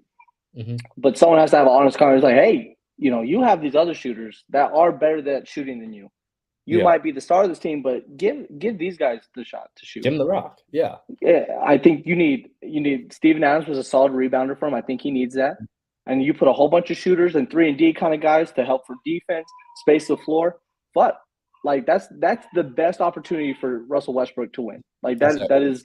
But someone has to have an honest conversation, like, hey, you have these other shooters that are better at shooting than you. You might be the star of this team, but give these guys the shot to shoot. Give him the rock. Yeah. Yeah, I think you need Steven Adams was a solid rebounder for him. I think he needs that. And you put a whole bunch of shooters and 3-and-D kind of guys to help for defense, space the floor. But like that's the best opportunity for Russell Westbrook to win. Like that is,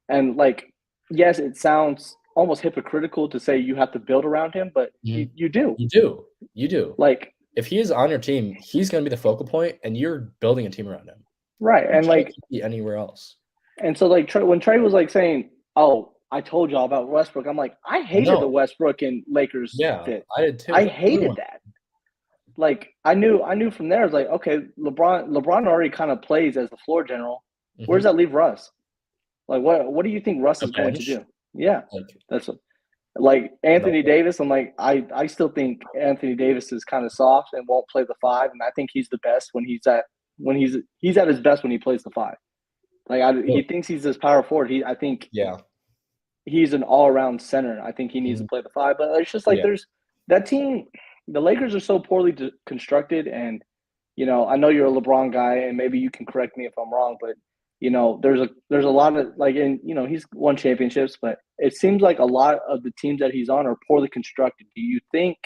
and like yes, it sounds almost hypocritical to say you have to build around him, but you do. You do. Like if he is on your team, he's going to be the focal point, and you're building a team around him. Right, and like be anywhere else. And so like when Trey was like saying, "Oh, I told y'all about Westbrook," I'm like, I hated the Westbrook and Lakers fit. I did too. I hated that. Like I knew from there, I was like, okay, LeBron already kind of plays as the floor general. Where does that leave Russ? Like what do you think Russ is going to do? Yeah, like Anthony Davis. I'm like, I still think Anthony Davis is kind of soft and won't play the 5, and I think he's the best when he's at his best when he plays the 5. Like he thinks he's this power forward. I think he's an all around center. I think he needs to play the 5, but it's just like there's that team. The Lakers are so poorly constructed, and I know you're a LeBron guy, and maybe you can correct me if I'm wrong, but there's a lot of like, and he's won championships, but it seems like a lot of the teams that he's on are poorly constructed. Do you think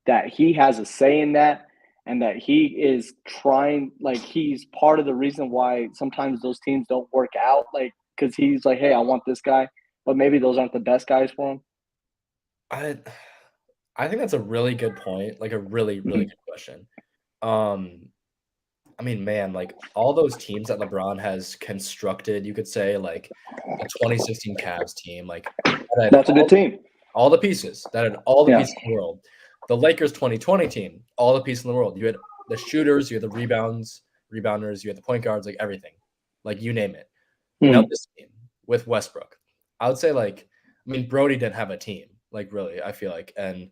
that he has a say in that, and that he is trying, like he's part of the reason why sometimes those teams don't work out, like because he's like, hey, I want this guy, but maybe those aren't the best guys for him? I think that's a really good point, like a really, really good question. I mean, man, like all those teams that LeBron has constructed, you could say like the 2016 Cavs team, like that's a good team. All the pieces that had all the pieces in the world. The Lakers 2020 team, all the pieces in the world. You had the shooters, you had the rebounders, you had the point guards, like everything, like you name it. Now this team with Westbrook, I would say like, I mean, Brody didn't have a team, like really, I feel like, and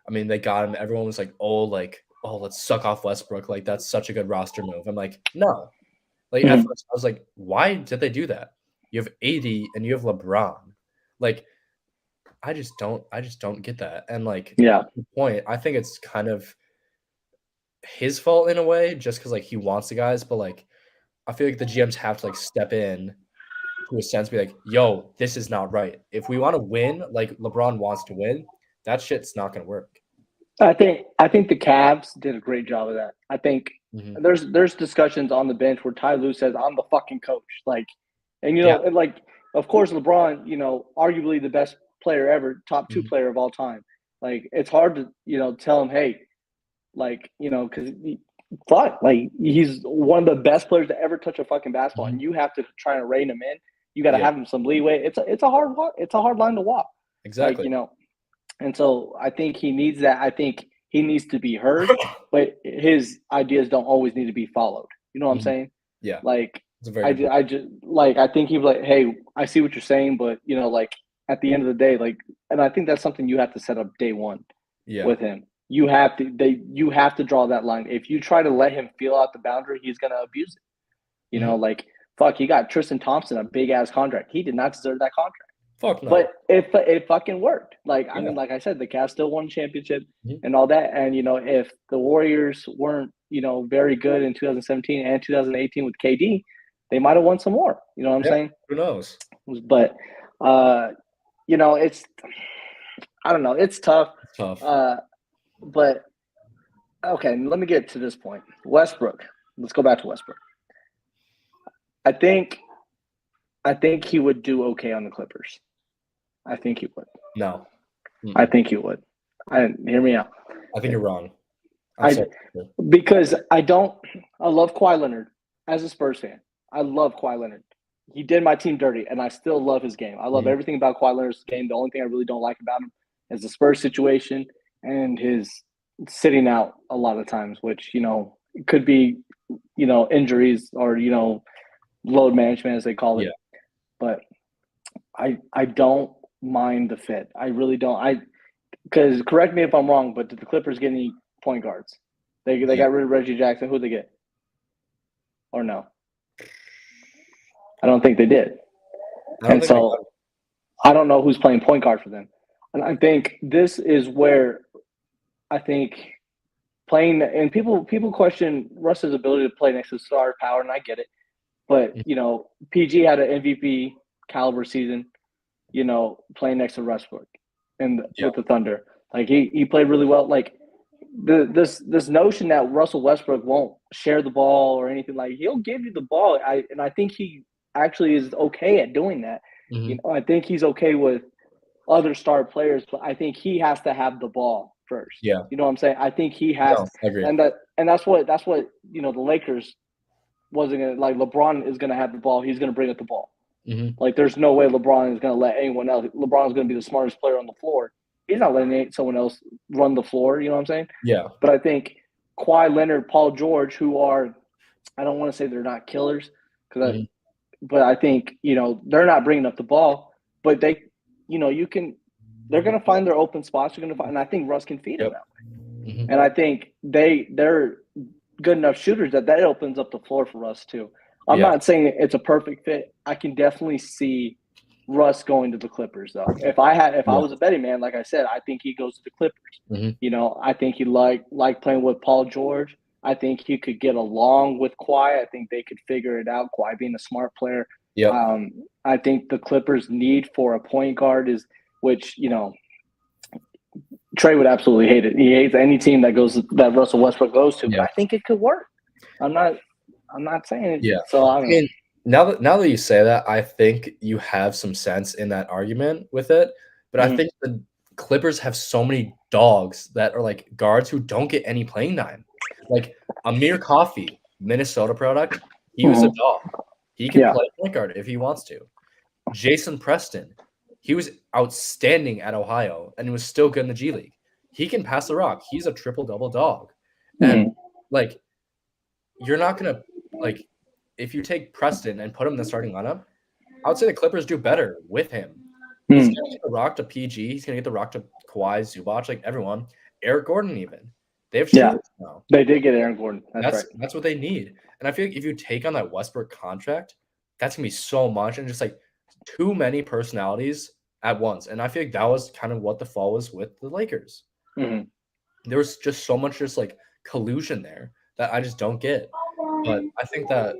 I mean they got him. Everyone was like, oh, let's suck off Westbrook. Like, that's such a good roster move. I'm like, no. Like, at first, I was like, why did they do that? You have AD and you have LeBron. Like, I just don't get that. And, like, at the point, I think it's kind of his fault in a way, just because, like, he wants the guys. But, like, I feel like the GMs have to, like, step in to a sense, be like, yo, this is not right. If we want to win, like LeBron wants to win, that shit's not going to work. I think the Cavs did a great job of that. I think there's discussions on the bench where Ty Lue says, I'm the fucking coach. Like, and and like, of course, LeBron, arguably the best player ever, top 2 player of all time. Like, it's hard to, tell him, hey, like, because fuck, like he's one of the best players to ever touch a fucking basketball, and Mhm. you have to try to rein him in. You got to Yeah, have him some leeway. It's a hard line to walk. Like exactly. and so I think he needs that. I think he needs to be heard, but his ideas don't always need to be followed. You know what I'm Mhm. saying? Yeah, Like it's a very good point. I just like I think he's like, hey, I see what you're saying, but like at the end of the day, like, and I think that's something you have to set up day one Yeah. with him. You have to draw that line. If you try to let him feel out the boundary, he's gonna abuse it. Mhm. Like fuck, he got Tristan Thompson a big ass contract. He did not deserve that contract. Fuck But no. it fucking worked. Like I Yeah. mean, like I said, the Cavs still won championship Mhm. and all that. And if the Warriors weren't very good in 2017 and 2018 with KD, they might have won some more. You know what I'm Yeah. saying? Who knows? But it's I don't know. It's tough. It's tough. But okay, let me get to this point. Westbrook. Let's go back to Westbrook. I think he would do okay on the Clippers. I think he would. No. I Mm-mm. think he would. Hear me out. I think you're wrong. I'm I sorry. because I love Kawhi Leonard as a Spurs fan. I love Kawhi Leonard. He did my team dirty, and I still love his game. I love Mhm. everything about Kawhi Leonard's game. The only thing I really don't like about him is the Spurs situation and his sitting out a lot of times, which it could be injuries or load management as they call it. Yeah. But I don't mind the fit. I really don't. Because correct me if I'm wrong, but did the Clippers get any point guards? They Yeah. got rid of Reggie Jackson. Who'd they get? Or no? I don't think they did. I don't And think they so I don't know who's playing point guard for them. And I think this is where I think playing and people question Russ's ability to play next to star power, and I get it. But got. PG had an MVP caliber season. Playing next to Westbrook and Yeah. with the Thunder, like he played really well. Like this notion that Russell Westbrook won't share the ball or anything, like he'll give you the ball. I think he actually is okay at doing that. Mhm. I think he's okay with other star players, but I think he has to have the ball first. Yeah. You know what I'm saying? I think he has, No, I agree. and that's what the Lakers wasn't gonna like. LeBron is gonna have the ball. He's gonna bring up the ball. Mhm. Like, there's no way LeBron is going to let anyone else. LeBron's going to be the smartest player on the floor. He's not letting someone else run the floor. You know what I'm saying? Yeah. But I think Kawhi Leonard, Paul George, who are, I don't want to say they're not killers, Mhm. but I think they're not bringing up the ball. But they, they're going to find their open spots. They're going to find, and I think Russ can feed them Yep. that way. Mhm. And I think they're good enough shooters that opens up the floor for Russ too. I'm Yeah. not saying it's a perfect fit. I can definitely see Russ going to the Clippers though. If I Yeah. was a betting man, like I said, I think he goes to the Clippers. Mhm. I think he like playing with Paul George. I think he could get along with Kawhi. I think they could figure it out. Kawhi being a smart player. Yep. I think the Clippers' need for a point guard is, which Trey would absolutely hate it. He hates any team that Russell Westbrook goes to. But Yeah. I think it could work. I'm not saying it. Yeah. So I I don't know. mean, now that you say that, I think you have some sense in that argument with it. But I Mhm. think the Clippers have so many dogs that are like guards who don't get any playing time. Like Amir Coffey, Minnesota product, he was a Mhm. dog. He can Yeah. play point guard if he wants to. Jason Preston, he was outstanding at Ohio and was still good in the G League. He can pass the rock. He's a triple-double dog. And Mhm. like you're not gonna like if you take Preston and put him in the starting lineup, I would say the Clippers do better with him. He's Mhm. gonna get the rock to PG. He's gonna get the rock to Kawhi, Zubac, like everyone. Eric Gordon even. They have Yeah. shooters now. They did get Aaron Gordon. That's right. That's what they need. And I feel like if you take on that Westbrook contract, that's gonna be so much and just like too many personalities at once. And I feel like that was kind of what the fall was with the Lakers. Mhm. There was just so much just like collusion there that I just don't get. But I think that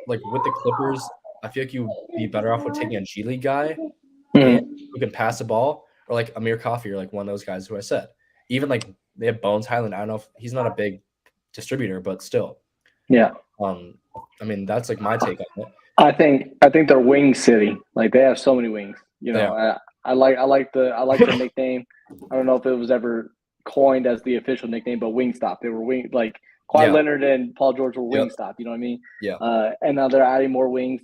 like with the Clippers, I feel like you'd be better off with taking a G League guy in Mhm. who can pass the ball, or like Amir Coffey, or like one of those guys who I said. Even like they have Bones Highland. I don't know if he's not a big distributor, but still. Yeah. I mean that's like my take on it. I think they're wing city. Like they have so many wings. Yeah. I like the nickname. I don't know if it was ever coined as the official nickname, but Wingstop. They were wing like Kawhi Yeah. Leonard and Paul George were Yep. Wingstop. You know what I mean? Yeah. And now they're adding more wings.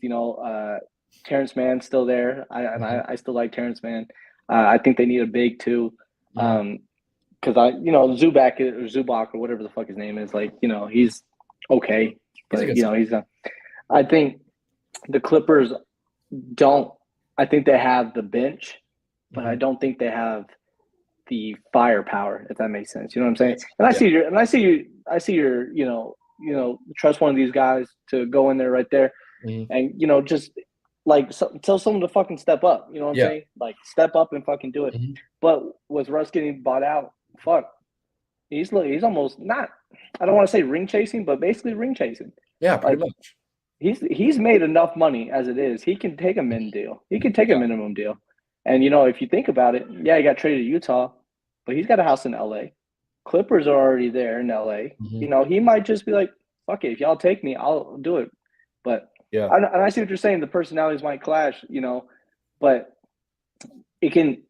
Terrence Mann's still there. I still like Terrence Mann. I think they need a big too. Because Zubac or whatever the fuck his name is, he's okay, He's a but good center. he's. I think the Clippers don't. I think they have the bench, but I don't think they have the firepower. If that makes sense, you know what I'm saying? And I see your trust one of these guys to go in there right there, and just tell someone to fucking step up. You know what I'm saying? Like step up and fucking do it. But with Russ getting bought out, fuck, he's almost not. I don't want to say ring chasing, but basically ring chasing. Yeah, pretty much. He's made enough money as it is. He can take a min deal. He can take a minimum deal. And if you think about it, yeah, he got traded to Utah, but he's got a house in LA. Clippers are already there in LA. He might just be like, fuck it, if y'all take me, I'll do it. But yeah, and I see what you're saying. The personalities might clash, but it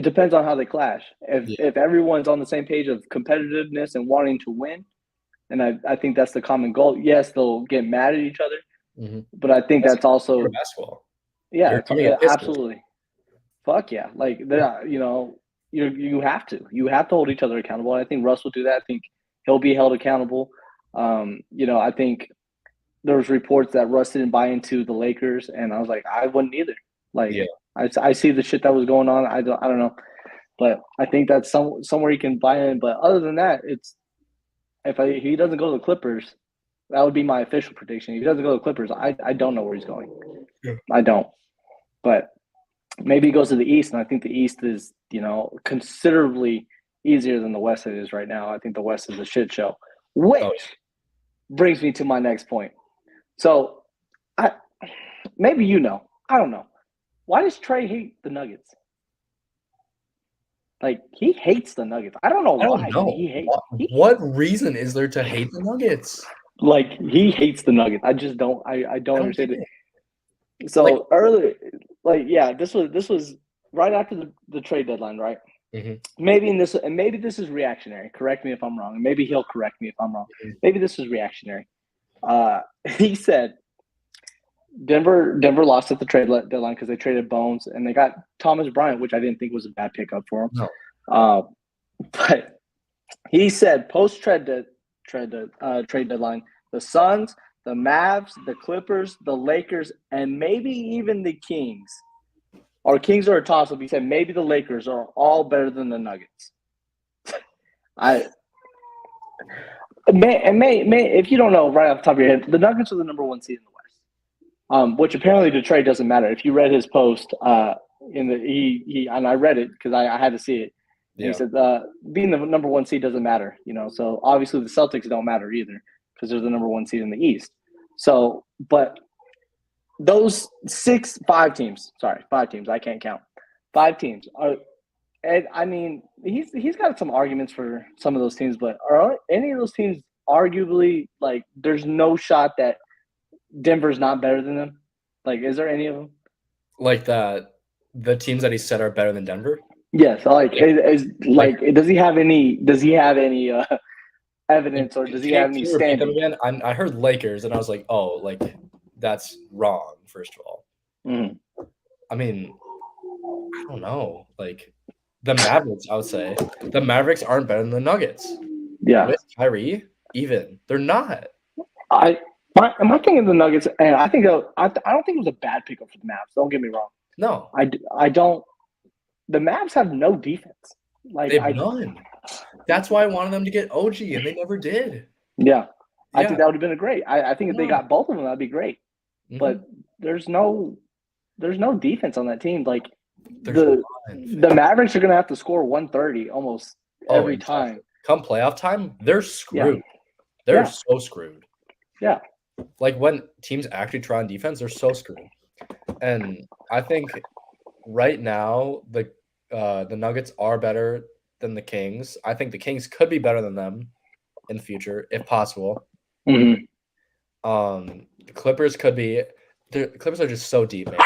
depends on how they clash. If everyone's on the same page of competitiveness and wanting to win, and I think that's the common goal. Yes, they'll get mad at each other, but I think that's also basketball. Yeah, absolutely. Fuck yeah! You have to hold each other accountable. I think Russ will do that. I think he'll be held accountable. I think there was reports that Russ didn't buy into the Lakers, and I was like, I wouldn't either. I see the shit that was going on. I don't know, but I think that's somewhere he can buy in. But other than that, it's if he doesn't go to the Clippers, that would be my official prediction. If he doesn't go to the Clippers, I don't know where he's going. Yeah. I don't. But maybe he goes to the East, and I think the East is, considerably easier than the West it is right now. I think the West is a shit show, which brings me to my next point. So, maybe I don't know. Why does Trey hate the Nuggets? Like, he hates the Nuggets. I don't know why. He hates. What reason is there to hate the Nuggets? Like, he hates the Nuggets. I just don't. I don't understand it. So early, this was right after the trade deadline, right? Maybe this is reactionary. Correct me if I'm wrong. Maybe he'll correct me if I'm wrong. Maybe this is reactionary. He said Denver lost at the trade deadline because they traded Bones and they got Thomas Bryant, which I didn't think was a bad pickup for him. No. But he said post trade deadline, the Suns, the Mavs, the Clippers, the Lakers, and maybe even the Kings. Or Kings are a toss-up. He said maybe the Lakers are all better than the Nuggets. If you don't know right off the top of your head, the Nuggets are the number 1 seed in the West, which apparently the trade doesn't matter. If you read his post, and I read it because I had to see it. Yeah. He said being the number 1 seed doesn't matter, So obviously the Celtics don't matter either because they're the number 1 seed in the East. So, but those 5 teams, I can't count. 5 teams are, and I mean, he's got some arguments for some of those teams, but are any of those teams arguably like there's no shot that Denver's not better than them? Like, is there any of them? Like that, the teams that he said are better than Denver? Yes. Does he have any evidence or does he have any standing? Again? I heard Lakers and I was like, oh, like that's wrong. First of all, I mean, I don't know. Like the Mavericks, I would say the Mavericks aren't better than the Nuggets. Yeah, with Kyrie, even they're not. Am I thinking the Nuggets? And I think I don't think it was a bad pickup for the Mavs. Don't get me wrong. No, I don't. The Mavs have no defense. They have none. That's why I wanted them to get OG, and they never did. Yeah. I think that would have been great. I think if they got both of them, that'd be great. But there's no defense on that team. Like the Mavericks are going to have to score 130 almost every time. Come playoff time, they're screwed. They're so screwed. Yeah. Like when teams actually try on defense, they're so screwed. And I think right now the Nuggets are better than the Kings. I think the Kings could be better than them in the future, if possible. The Clippers could be. The Clippers are just so deep, man.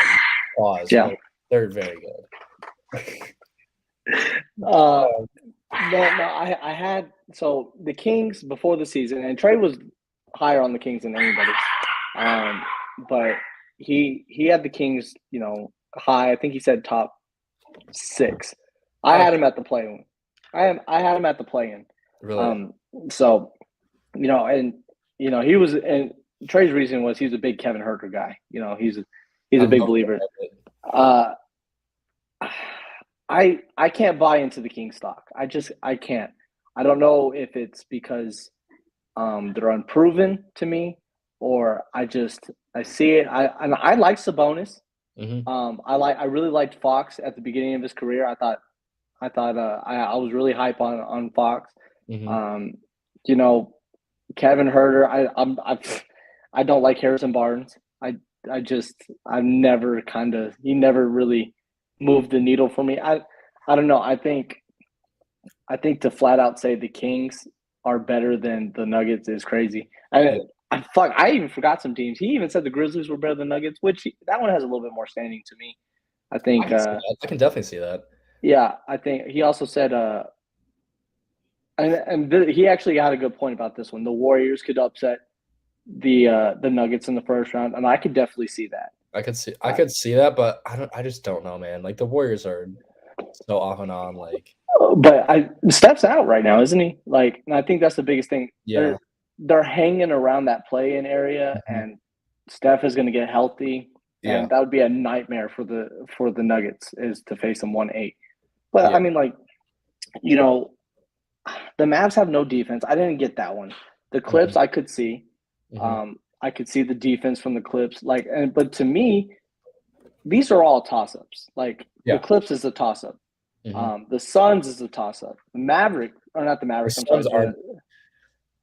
Pause. Yeah, they're very good. No, I had so the Kings before the season, and Trey was higher on the Kings than anybody. Um, but he had the Kings, high. I think he said top 6. I Oh, had him at the play-in. I had him at the play-in. really? Um, so and he was, and Trey's reason was he's a big Kevin Herter guy. He's a I'm big not believer. Uh, I can't buy into the King stock. I can't. I don't know if it's because they're unproven to me, or I see it. I like Sabonis. Mm-hmm. I really liked Fox at the beginning of his career. I was really hype on Fox. Mm-hmm. Um, you know, Kevin Herter. I don't like Harrison Barnes. I've never he never really moved the needle for me. I don't know. I think to flat out say the Kings are better than the Nuggets is crazy. Yeah, I even forgot some teams. He even said the Grizzlies were better than Nuggets, which that one has a little bit more standing to me. I I think can see that. I can definitely see that. yeah, I think he also said he actually had a good point about this one. The Warriors could upset the Nuggets in the first round, and I could definitely see that. I could see that, but I just don't know, man. Like the Warriors are so off and on. Like, But Steph's out right now, isn't he? Like, and I think that's the biggest thing. yeah. They're hanging around that play-in area, Mhm. and Steph is going to get healthy, Yeah. and that would be a nightmare for the Nuggets is to face them 1-8. But Yeah. I mean, like, you know, the Mavs have no defense. I didn't get that one. The Mhm. Clips I could see. Mhm. I could see the defense from the Clips. But to me, these are all toss-ups. Like the Yeah. Clips is a toss-up. Mhm. The Suns is a toss-up. The Maverick, or not the The Mavericks. I'm sorry. Suns are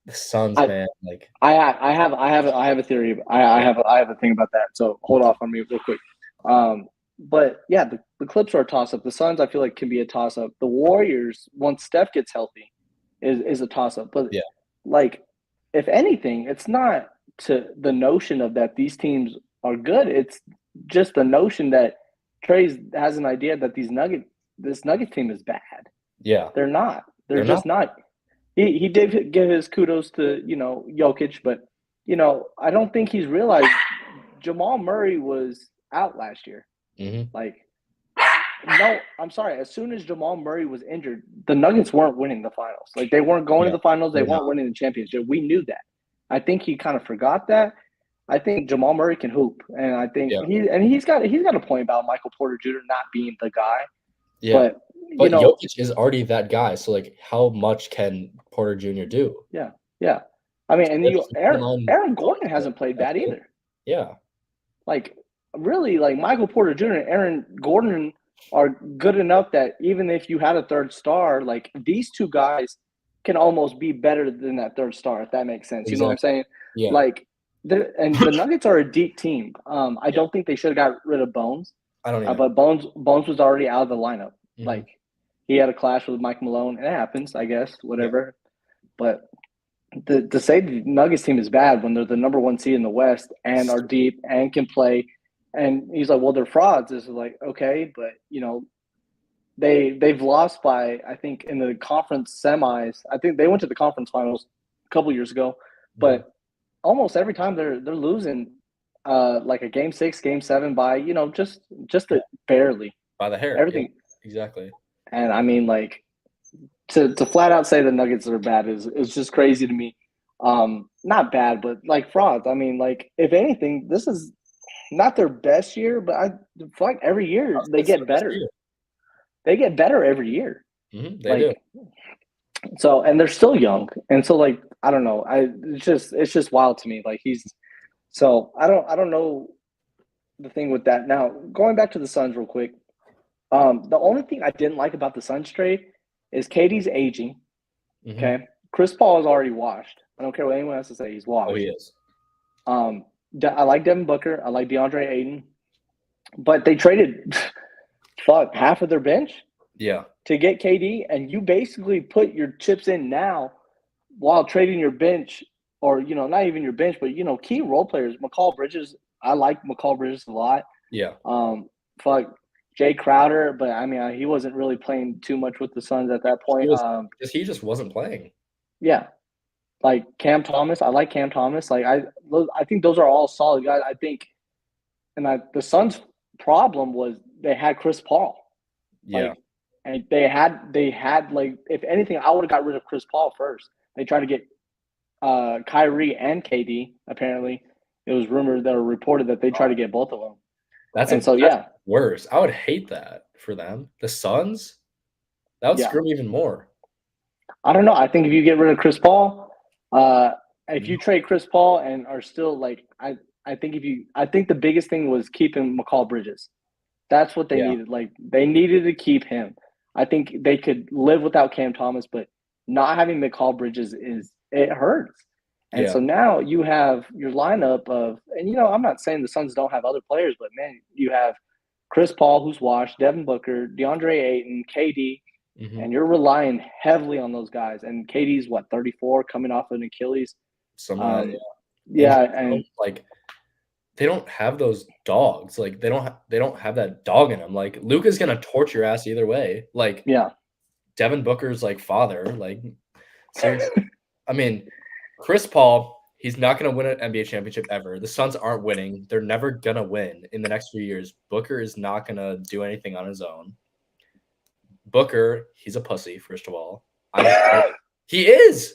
the Suns, I, man. Like, I have a theory. I have a thing about that. So hold off on me real quick. But yeah, the Clips are a toss-up. The Suns, I feel like, can be a toss-up. The Warriors, once Steph gets healthy, is a toss-up. But yeah. like, if anything, it's not to the notion of that these teams are good. It's just the notion that Trey has an idea that this Nugget team is bad. Yeah. They're not. They're They're not. just not. He did give his kudos to Jokic, but I don't think he's realized Jamal Murray was out last year. Mhm. Like, no, I'm sorry. As soon as Jamal Murray was injured, the Nuggets weren't winning the finals. Like, they weren't going to Yeah. the finals. They They're weren't not. winning the championship. We knew that. I think he kind of forgot that. I think Jamal Murray can hoop, and I think Yeah. he's got a point about Michael Porter Jr. not being the guy. Yeah. But But Jokic is already that guy. So like, how much can Porter Jr. do? yeah, yeah. I mean, and Line Aaron Gordon hasn't played bad either. Yeah. Like, really, like Michael Porter Jr. and Aaron Gordon are good enough that even if you had a third star, like these two guys can almost be better than that third star, if that makes sense. You know what I'm Exactly. saying? Yeah. Like, the Nuggets are a deep team. I Yeah. don't think they should have got rid of Bones, I don't either. but Bones was already out of the lineup. Mhm. Like, he had a clash with Mike Malone. It happens, I guess, whatever. But to say the Nuggets team is bad when they're the number one seed in the West and are deep and can play, and he's like, well, they're frauds. It's like, okay, but they've lost by, I think, in the conference semis. I think they went to the conference finals a couple years ago, Mhm. but almost every time they're losing, like a game 6, game 7 by just Yeah. barely By the hair. Yeah. everything. Exactly. And I mean, like, to flat out say the Nuggets are bad is just crazy to me. Not bad, but like frauds. I mean, like, if anything, this is not their best year, but I feel like every year they It's the get best better. year. They get better every year. They do. Like, so, and they're still young, and so, like, I don't know. It's just wild to me. Like, I don't know the thing with that. Now, going back to the Suns real quick. The only thing I didn't like about the Suns trade is KD's aging. Mhm. Okay, Chris Paul is already washed. I don't care what anyone has to say; he's Oh, he washed. is. I like Devin Booker. I like DeAndre Ayton, but they traded half of their bench Yeah. to get KD, and you basically put your chips in now while trading your bench, or not even your bench, but key role players. McCall Bridges, I like McCall Bridges a lot. Yeah. Um, fuck, Jay Crowder, but I mean, he wasn't really playing too much with the Suns at that point. He just wasn't playing. Yeah, like Cam Thomas. I like Cam Thomas. Like I think those are all solid guys. I think, the Suns' problem was they had Chris Paul. Yeah. Like, and they had like, if anything, I would have got rid of Chris Paul first. They tried to get Kyrie and KD. Apparently, it was rumored that were reported that they tried to get both of them. That's worse. I would hate that for them. The Suns, that would screw me even more. I don't know. I think if you get rid of Chris Paul, if you trade Chris Paul and are still like, I think the biggest thing was keeping McCall Bridges. That's what they needed. Like, they needed to keep him. I think they could live without Cam Thomas, but not having McCall Bridges it hurts. And so now you have your lineup of, and I'm not saying the Suns don't have other players, but man, you have Chris Paul, who's washed, Devin Booker, DeAndre Ayton, KD, and you're relying heavily on those guys. And KD's 34, coming off of an Achilles. And like, they don't have those dogs. Like, they don't have that dog in them. Like, Luka's gonna torch your ass either way. Like, Devin Booker's like father. Like, seriously. I mean, Chris Paul, he's not gonna win an NBA championship ever. The Suns aren't winning. They're never gonna win in the next few years. Booker is not gonna do anything on his own. Booker, he's a pussy, first of all. He is.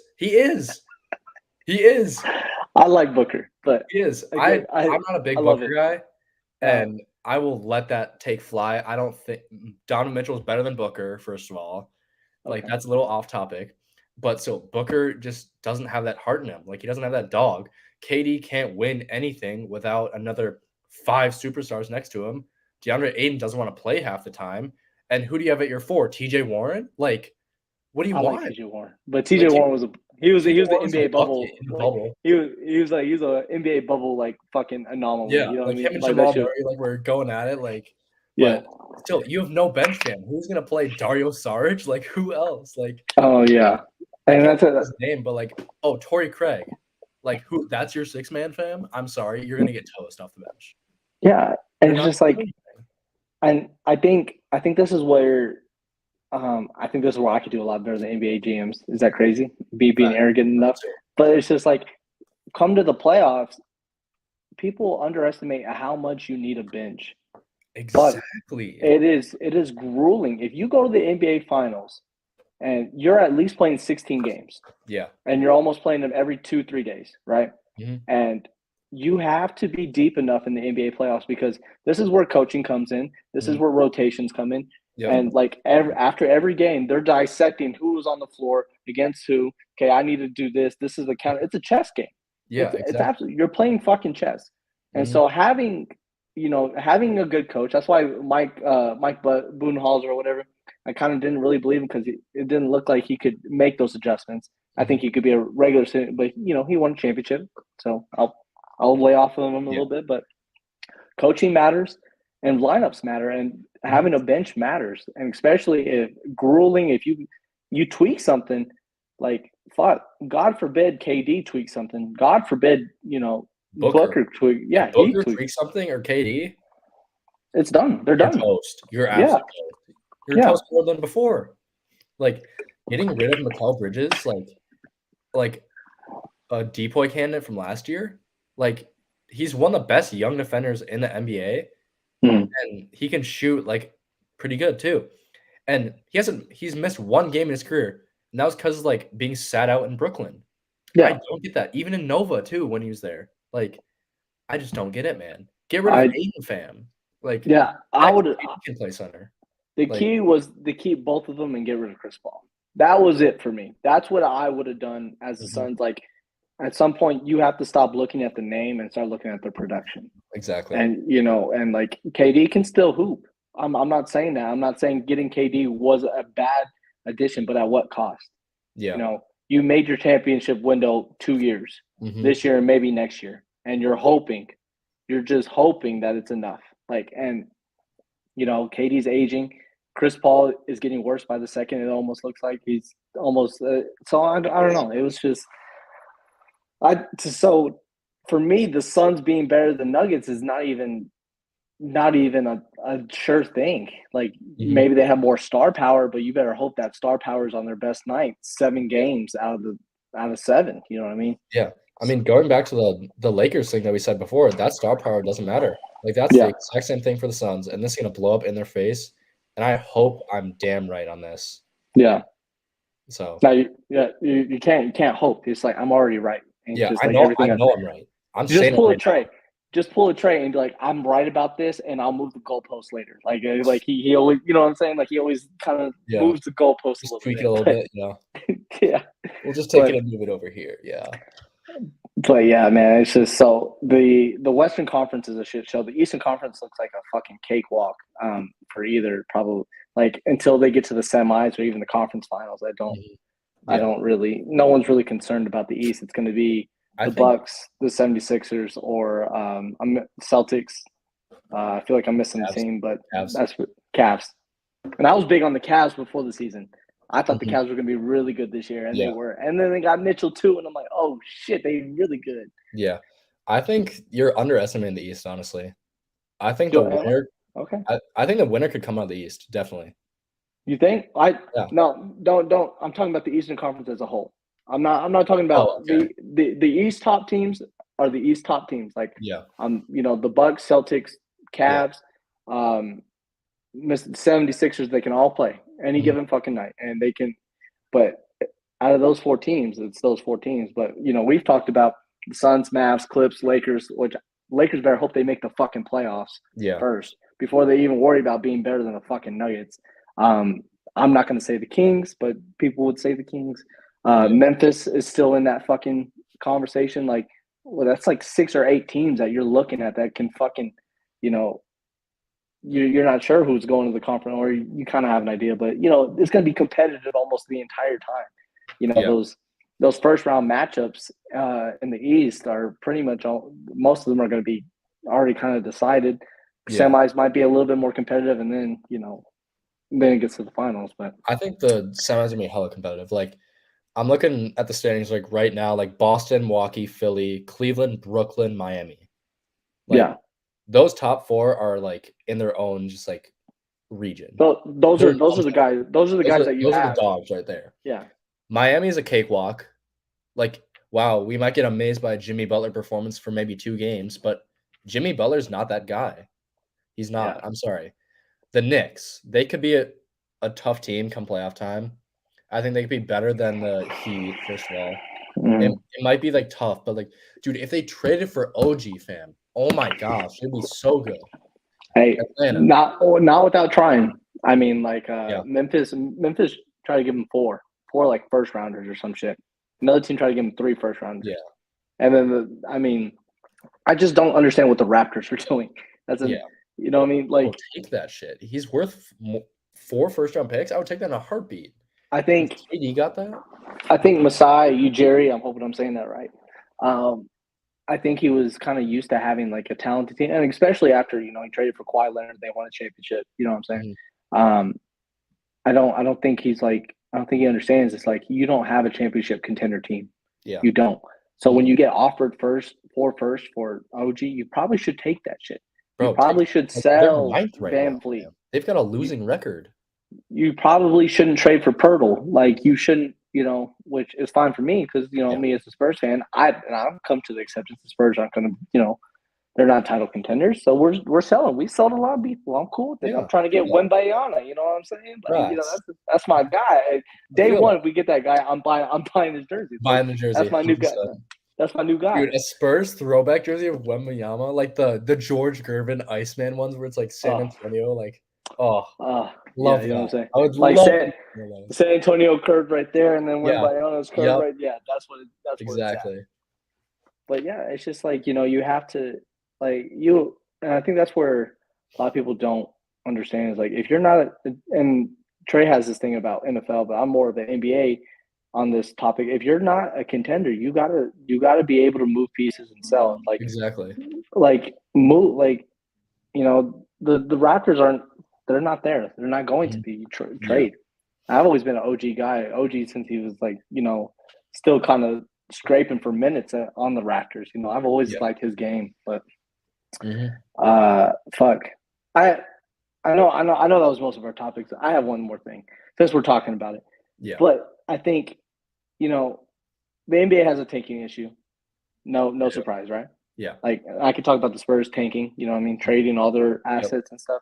I like Booker, but he is. I'm not a big Booker guy, and I will let that take fly. I don't think Donovan Mitchell is better than Booker, first of all. Like, that's a little off topic. But so Booker just doesn't have that heart in him. Like, he doesn't have that dog. KD can't win anything without another 5 superstars next to him. DeAndre Ayton doesn't want to play half the time. And who do you have at your 4? TJ Warren? Like, what do you want? Like TJ Warren, but TJ Warren was he was the NBA bubble. He was an NBA bubble, like, fucking anomaly. Yeah, you know like what I mean? Him and Jamal Murray, like, we're going at it, like. But still, you have no bench fam. Who's gonna play Dario Saric? Like, who else? Like, oh yeah, and that's his name. But like, Torrey Craig, like, who? That's your 6-man fam. I'm sorry, you're gonna get toast off the bench. Yeah, and it's just like, and I think this is where, I think this is where I could do a lot better than NBA GMs. Is that crazy? Being arrogant enough? But it's just like, come to the playoffs, people underestimate how much you need a bench. Exactly. But it is grueling. If you go to the NBA Finals and you're at least playing 16 games, and you're almost playing them every 2-3 days, right? And you have to be deep enough in the NBA playoffs, because this is where coaching comes in. This is where rotations come in. And like, after every game, they're dissecting who was on the floor against who. Okay, I need to do this. This is the counter. It's a chess game. It's absolutely, you're playing fucking chess. And so having a good coach, that's why Mike Budenholzer or whatever, I kind of didn't really believe him, because it didn't look like he could make those adjustments. I think he could be a regular citizen, but he won a championship, so I'll lay off of him a little bit. But coaching matters, and lineups matter, and having a bench matters, and especially if you tweak something, like, fuck, God forbid KD tweak something. God forbid, Booker tweak. Yeah, Booker tweak something, or KD. It's done. They're done. Toast. You're absolutely toast. You're toast more than before. Like, getting rid of Mikal Bridges, like a depoy candidate from last year. Like, he's one of the best young defenders in the NBA, and he can shoot, like, pretty good too. And he's missed one game in his career, and that was because of, like, being sat out in Brooklyn. I don't get that. Even in Nova too, when he was there. Like, I just don't get it, man. Get rid of Ayton, fam. Like, I would can play center. The key was to keep both of them and get rid of Chris Paul. That was it for me. That's what I would have done as the Suns. Like, at some point, you have to stop looking at the name and start looking at the production. Exactly. And and like, KD can still hoop. I'm not saying that. I'm not saying getting KD was a bad addition, but at what cost? Yeah. You made your championship window 2 years, this year and maybe next year, and you're just hoping that it's enough. Like, and KD's aging. Chris Paul is getting worse by the second. It almost looks like he's almost. So I don't know. It was just. So for me, the Suns being better than Nuggets is not even not even a sure thing. Like Mhm. maybe they have more star power, but you better hope that star power is on their best night. Seven Yeah. games out of seven. You know what I mean? Yeah. I mean, going back to the Lakers thing that we said before, that star power doesn't matter. Like that's the Yeah, exact same thing for the Suns, and this is gonna blow up in their face. And I hope I'm damn right on this. yeah. So Now you can't hope. It's like I'm already right, and yeah, just I like know I everything else. know I'm right. I'm Just saying it pull a right now. tray. Just pull a tray and be like, I'm right about this, and I'll move the goalpost later. Like he always, you know what I'm saying? Like he always kind of Yeah. moves the goalpost a Just little tweak it a little bit. bit, you know. But yeah, We'll just take it but and move it over here. Yeah. but yeah, man, it's just so the Western Conference is a shit show. The Eastern Conference looks like a fucking cakewalk for either probably like until they get to the semis or even the conference finals. Mhm. I Yeah. don't really no one's really concerned about the East. It's going to be I the think Bucks, the 76ers, or Celtics. I feel like I'm missing a Cavs. team, but Cavs. that's what Cavs. And I was big on the Cavs before the season. I thought the Mhm. Cavs were going to be really good this year, and they Yeah. were. And then they got Mitchell too, and I'm like, oh shit, they really good. Yeah. I think you're underestimating the East, honestly. I think the Yo, am I? winner Okay. I think the winner could come out of the East, definitely. You think? I Yeah. no, don't. I'm talking about the Eastern Conference as a whole. I'm not talking Oh, about okay. the East top teams are the East top teams. Like Yeah. the Bucks, Celtics, Yeah. Cavs, um, 76ers, they can all play any Mhm. given fucking night, and they can. But out of those four teams, it's those four teams. But we've talked about the Suns, Mavs, Clips, Lakers. Which Lakers better hope they make the fucking playoffs Yeah. first before they even worry about being better than the fucking Nuggets. Um, I'm not going to say the Kings, but people would say the Kings. Yeah. Memphis is still in that fucking conversation. Like, well, that's like 6 or 8 teams that you're looking at that can fucking, you know, you're not sure who's going to the conference, or you kind of have an idea, but it's going to be competitive almost the entire time. Yeah. Those first round matchups in the East are pretty much most of them are going to be already kind of decided. Yeah. Semis might be a little bit more competitive, and then it gets to the finals. But I think the semis gonna be hella competitive. Like, I'm looking at the standings, like, right now, like, Boston, Milwaukee, Philly, Cleveland, Brooklyn, Miami. Like, yeah, those top 4 are, like, in their own just, like, region. so those They're are in those are the guys. Those are the guys that you those are the have. dogs right there. Yeah, Miami is a cakewalk. Like, wow, we might get amazed by a Jimmy Butler performance for maybe 2 games, but Jimmy Butler's not that guy. He's not. yeah. I'm sorry. The Knicks, they could be a tough team come playoff time. I think they could be better than the Heat, first of all. Mm. It might be, like, tough, but, like, dude, if they traded for OG, fam, oh my gosh, it'd be so good. Hey, Atlanta, not without trying. I mean, like yeah, Memphis tried to give him four like first rounders or some shit. Another team tried to give him 3 first rounders, yeah, and then I mean, I just don't understand what the Raptors are doing. That's yeah. you know what I mean? Oh, Like take that shit. He's worth 4 first-round picks. I would take that in a heartbeat. I If think KD got that? Masai Ujiri. I'm hoping I'm saying that right. Um, I think he was kind of used to having like a talented team, and especially after he traded for Kawhi Leonard, they won a championship. You know what I'm saying? Mhm. Um, I don't think he's like I don't think he understands. It's like you don't have a championship contender team. Yeah. You don't. So when Mhm. you get offered first for OG, you probably should take that shit. You Bro, take probably should like, they're sell 9th right now, Van Fleet. man. They've got a You losing record. you probably shouldn't trade for Pirtle. Like you shouldn't, which is fine for me because Yeah. me as a Spurs fan, I've come to the acceptance the Spurs aren't going to, they're not title contenders. So we're selling. We sold a lot of people. I'm cool with it. I'm Yeah, trying to I feel get that. Wembayana. You know what I'm saying? Like Facts. that's my guy. I Day feel that. one, if we get that guy, I'm buying his jersey. It's like Buying the jersey, that's my new guy. 100%. That's my new guy. Dude, a Spurs throwback jersey of Wembanyama, like the George Gervin Iceman ones where it's, like, San Oh, Antonio, like, oh, yeah, love you know what I'm that. saying? I would Like love to get one of those. San Antonio curved right there, and then Yeah. Wembayana's curved Yep. right. Yeah, that's where it's at. Exactly. But yeah, it's just like you have to and I think that's where a lot of people don't understand is like if you're not and Trey has this thing about NFL, but I'm more of the NBA on this topic. If you're not a contender, you gotta be able to move pieces and sell. Exactly. Like move the Raptors they're not there. They're not going to Mhm. be Yeah. trade. I've always been an OG guy. OG since he was like still kind of scraping for minutes on the Raptors. I've always Yeah. liked his game, but Fuck. I I know that was most of our topics. I have one more thing since we're talking about it. Yeah. But I think, you know, the NBA has a tanking issue. No Yeah. surprise, right? Yeah. Like I could talk about the Spurs tanking, you know what I mean, trading all their Yep. assets and stuff.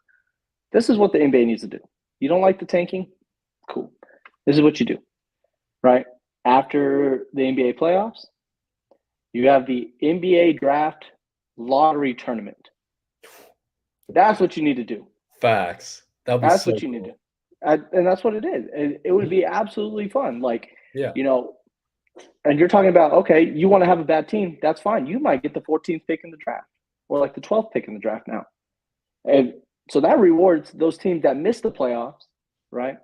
This is what the NBA needs to do. You don't like the tanking? Cool. This is what you do, right? After the NBA playoffs, you have the NBA draft lottery tournament. That's what you need to do. Facts. That would be That's so what you need to cool. do. And that's what it is. It would be absolutely fun. Like, Yeah. you know, and you're talking about, okay, you want to have a bad team. That's fine. You might get the 14th pick in the draft or like the 12th pick in the draft now. And so that rewards those teams that miss the playoffs, right?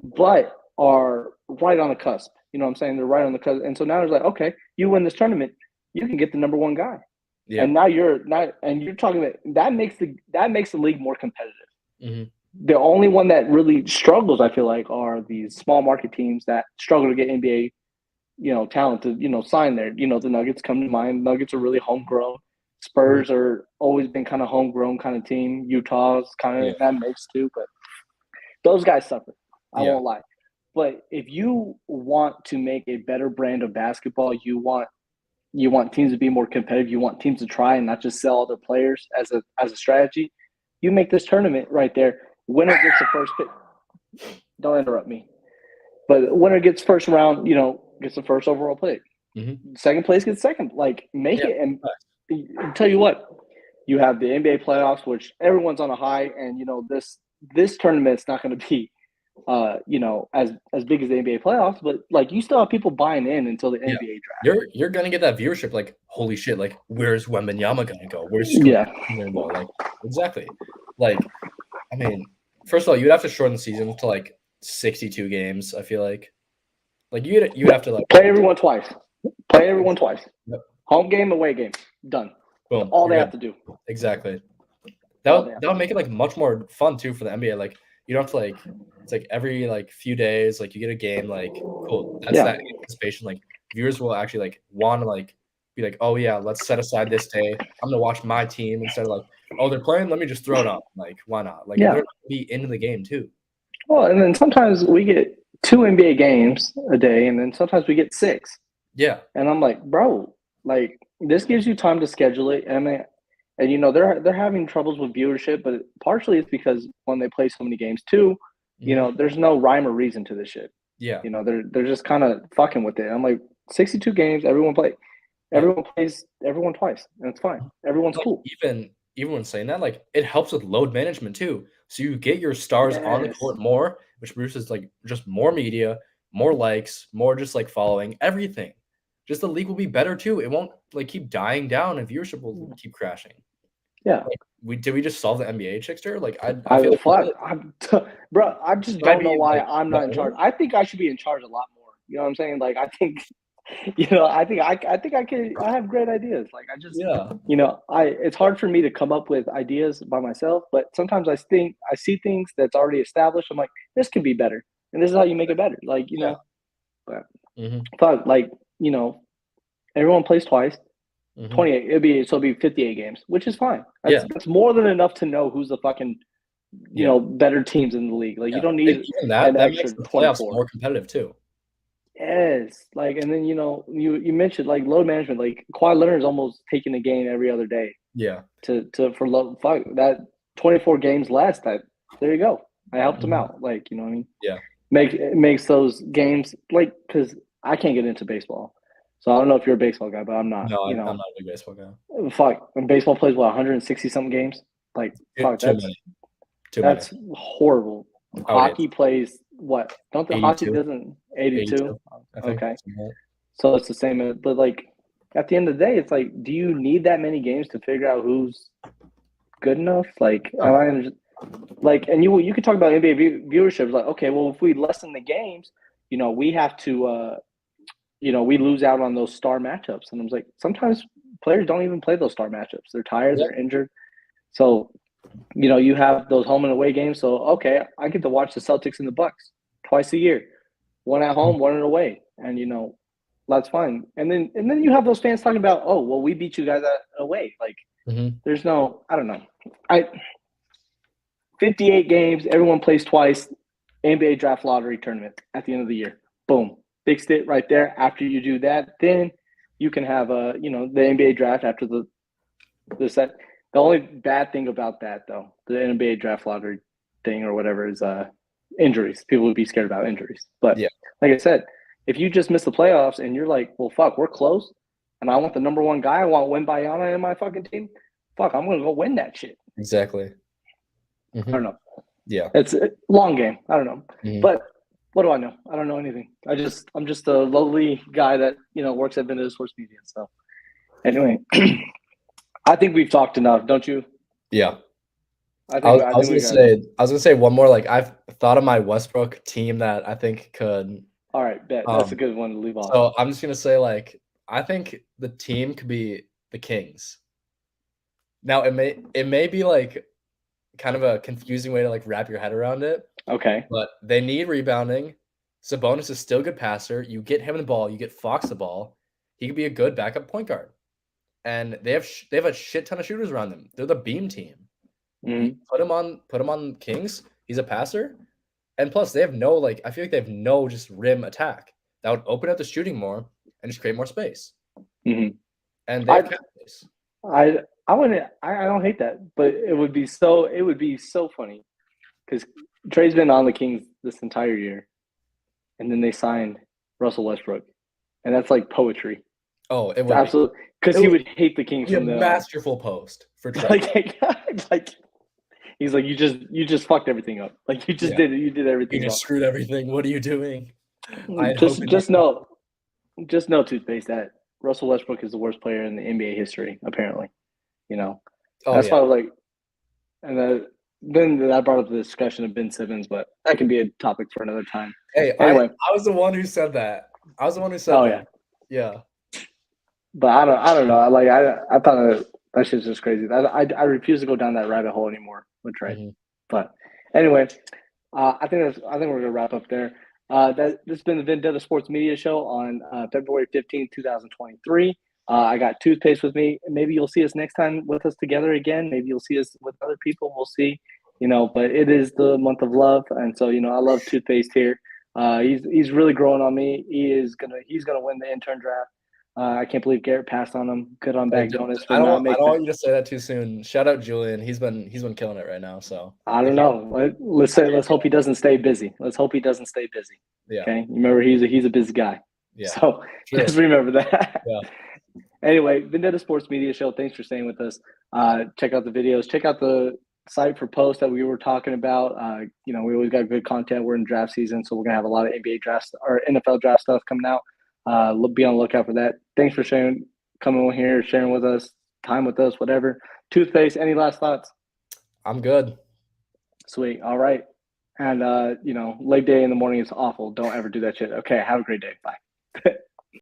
But are right on the cusp. You know what I'm saying? They're right on the cusp. And so now it's like, okay, you win this tournament, you can get the number one guy. Yeah. And now you're not, and you're talking about that makes the league more competitive. Mm-hmm. The only one that really struggles, I feel like, are these small market teams that struggle to get NBA, talent to, sign there. The Nuggets come to mind. Nuggets are really homegrown. Mm-hmm. Spurs are always been kind of homegrown kind of team. Utah's kind of Yeah. in that mix too, but those guys suffer. I Yeah. won't lie. But if you want to make a better brand of basketball, you want teams to be more competitive. You want teams to try and not just sell all their players as a strategy. You make this tournament right there. Winner gets the first pick. Don't interrupt me. But winner gets first round. Gets the first overall pick. Mm-hmm. Second place gets second. Like make Yeah. it. And I'll tell you what, you have the NBA playoffs, which everyone's on a high, and this tournament's not going to be as big as the NBA playoffs, but like you still have people buying in until the NBA draft. You're gonna get that viewership. Like, holy shit! Like, where's Wembanyama gonna go? Where's Yeah. gonna go? Like, exactly. Like, I mean, first of all, you'd have to shorten the season to like 62 games. I feel like you'd have to like play everyone twice. Play everyone twice. Yep. Home game, away game, done. Boom. That's all they have to do. Exactly. That would make it like much more fun too for the NBA. Like you don't have to like it's like every like few days like you get a game like cool. That's that anticipation. Like viewers will actually like want to like be like, oh yeah, let's set aside this day. I'm gonna watch my team instead of like, oh they're playing, let me just throw it on. Like why not? Like they're gonna be into the game too. Well, and then sometimes we get 2 NBA games a day, and then sometimes we get 6. Yeah. And I'm like, bro, like this gives you time to schedule it. And they're having troubles with viewership, but partially it's because when they play so many games too, there's no rhyme or reason to this shit. Yeah. They're just kind of fucking with it. I'm like, 62 games, everyone plays everyone twice, and it's fine. Everyone's cool. Even when saying that, like it helps with load management too. So you get your stars on the court more, which produces like just more media, more likes, more just like following, everything. Just the league will be better too. It won't like keep dying down and viewership will keep crashing. Yeah. Like, did we just solve the NBA trickster? Like I feel like bro, I just don't know why I'm not in charge. I think I should be in charge a lot more. You know what I'm saying? Like I think I have great ideas. Like I just it's hard for me to come up with ideas by myself, but sometimes I see things that's already established. I'm like, this could be better. And this is how you make it better. Like, but fuck, like, everyone plays twice. 28. It'll be 58 games, which is fine. That's more than enough to know who's the fucking better teams in the league. Like you don't need even that makes the playoffs more competitive too. Yes, like, and then you mentioned like load management. Like Kawhi Leonard's almost taking a game every other day. Yeah. For load, fuck that 24 games less. There you go. I helped him out. Like what I mean. Yeah. It makes those games like because I can't get into baseball, so I don't know if you're a baseball guy, but I'm not. No, I'm not a big baseball guy. Fuck, when baseball plays 160 something games, like fuck, that's horrible. Hockey plays what? Don't the 82. Hockey doesn't 82? Okay, so it's the same. But like at the end of the day, it's like, do you need that many games to figure out who's good enough? Like, and you could talk about NBA viewership. Like, okay, well, if we lessen the games, we have to, we lose out on those star matchups. And I was like, sometimes players don't even play those star matchups. They're tired, they're injured. So, you have those home and away games. So, okay, I get to watch the Celtics and the Bucks twice a year, one at home, one away, and that's fine. And then you have those fans talking about, oh, well, we beat you guys away. Like, There's no, I don't know. 58 games, everyone plays twice, NBA draft lottery tournament at the end of the year. Boom. Fixed it right there. After you do that, then you can have the NBA draft after the set. The only bad thing about that though, the NBA draft lottery thing or whatever is injuries. People would be scared about injuries. But Yeah. like I said, if you just miss the playoffs and you're like, well, fuck, we're close, and I want the number one guy, I want Wembanyama in my fucking team. Fuck, I'm gonna go win that shit. Exactly. I don't know. Yeah. It's a long game. I don't know. Mhm. But what do I know? I don't know anything. I'm just a lowly guy that, works at Vendetta Sports Media. So anyway, I think we've talked enough, don't you? Yeah. I I think was we gonna say one more. Like I've thought of my Westbrook team that I think could. All right, bet that's a good one to leave off. So I'm just gonna say like I think the team could be the Kings. Now it may be like kind of a confusing way to like wrap your head around it. Okay. But they need rebounding. Sabonis is still a good passer. You get him the ball. You get Fox the ball. He could be a good backup point guard. And they have a shit ton of shooters around them. They're the beam team. Mm-hmm. Put him on Kings. He's a passer. And plus, they have no I feel like they have no just rim attack that would open up the shooting more and just create more space. Mm-hmm. And they have cap space. I wouldn't. I don't hate that, but it would be so funny because Trey's been on the Kings this entire year, and then they signed Russell Westbrook, and that's like poetry. Oh, it would absolutely because he would hate the Kings from the masterful post for Trey. like he's like you just fucked everything up. Like you just did it. You did everything. You just screwed everything. What are you doing? Just know, Toothpaste, that Russell Westbrook is the worst player in the NBA history. Apparently, that's why I was like, and then I brought up the discussion of Ben Simmons, but that can be a topic for another time. Hey, anyway, I was the one who said that. I was the one who said that. Yeah. But I don't know. Like I thought that shit's just crazy. I refuse to go down that rabbit hole anymore with Trey. Mm-hmm. But anyway, I think we're gonna wrap up there. This has been the Vendetta Sports Media Show on February 15th, 2023. I got Toothpaste with me. Maybe you'll see us next time with us together again. Maybe you'll see us with other people. We'll see. But it is the month of love, and so I love Toothpaste here. He's really growing on me. He's gonna win the intern draft. I can't believe Garrett passed on him. Good on back Jonas. I don't want you to say that too soon. Shout out Julian. He's been killing it right now. So I don't know. Let's hope he doesn't stay busy. Yeah. Okay. Remember, he's a busy guy. Yeah. So just remember that. Yeah. Anyway, Vendetta Sports Media Show. Thanks for staying with us. Check out the videos. Check out the site for posts that we were talking about. We always got good content. We're in draft season, so we're gonna have a lot of NBA drafts or NFL draft stuff coming out. Be on the lookout for that. Thanks for coming on here, sharing with us, time with us, whatever. Toothpaste, any last thoughts? I'm good. Sweet. All right. And leg day in the morning is awful. Don't ever do that shit. Okay. Have a great day. Bye.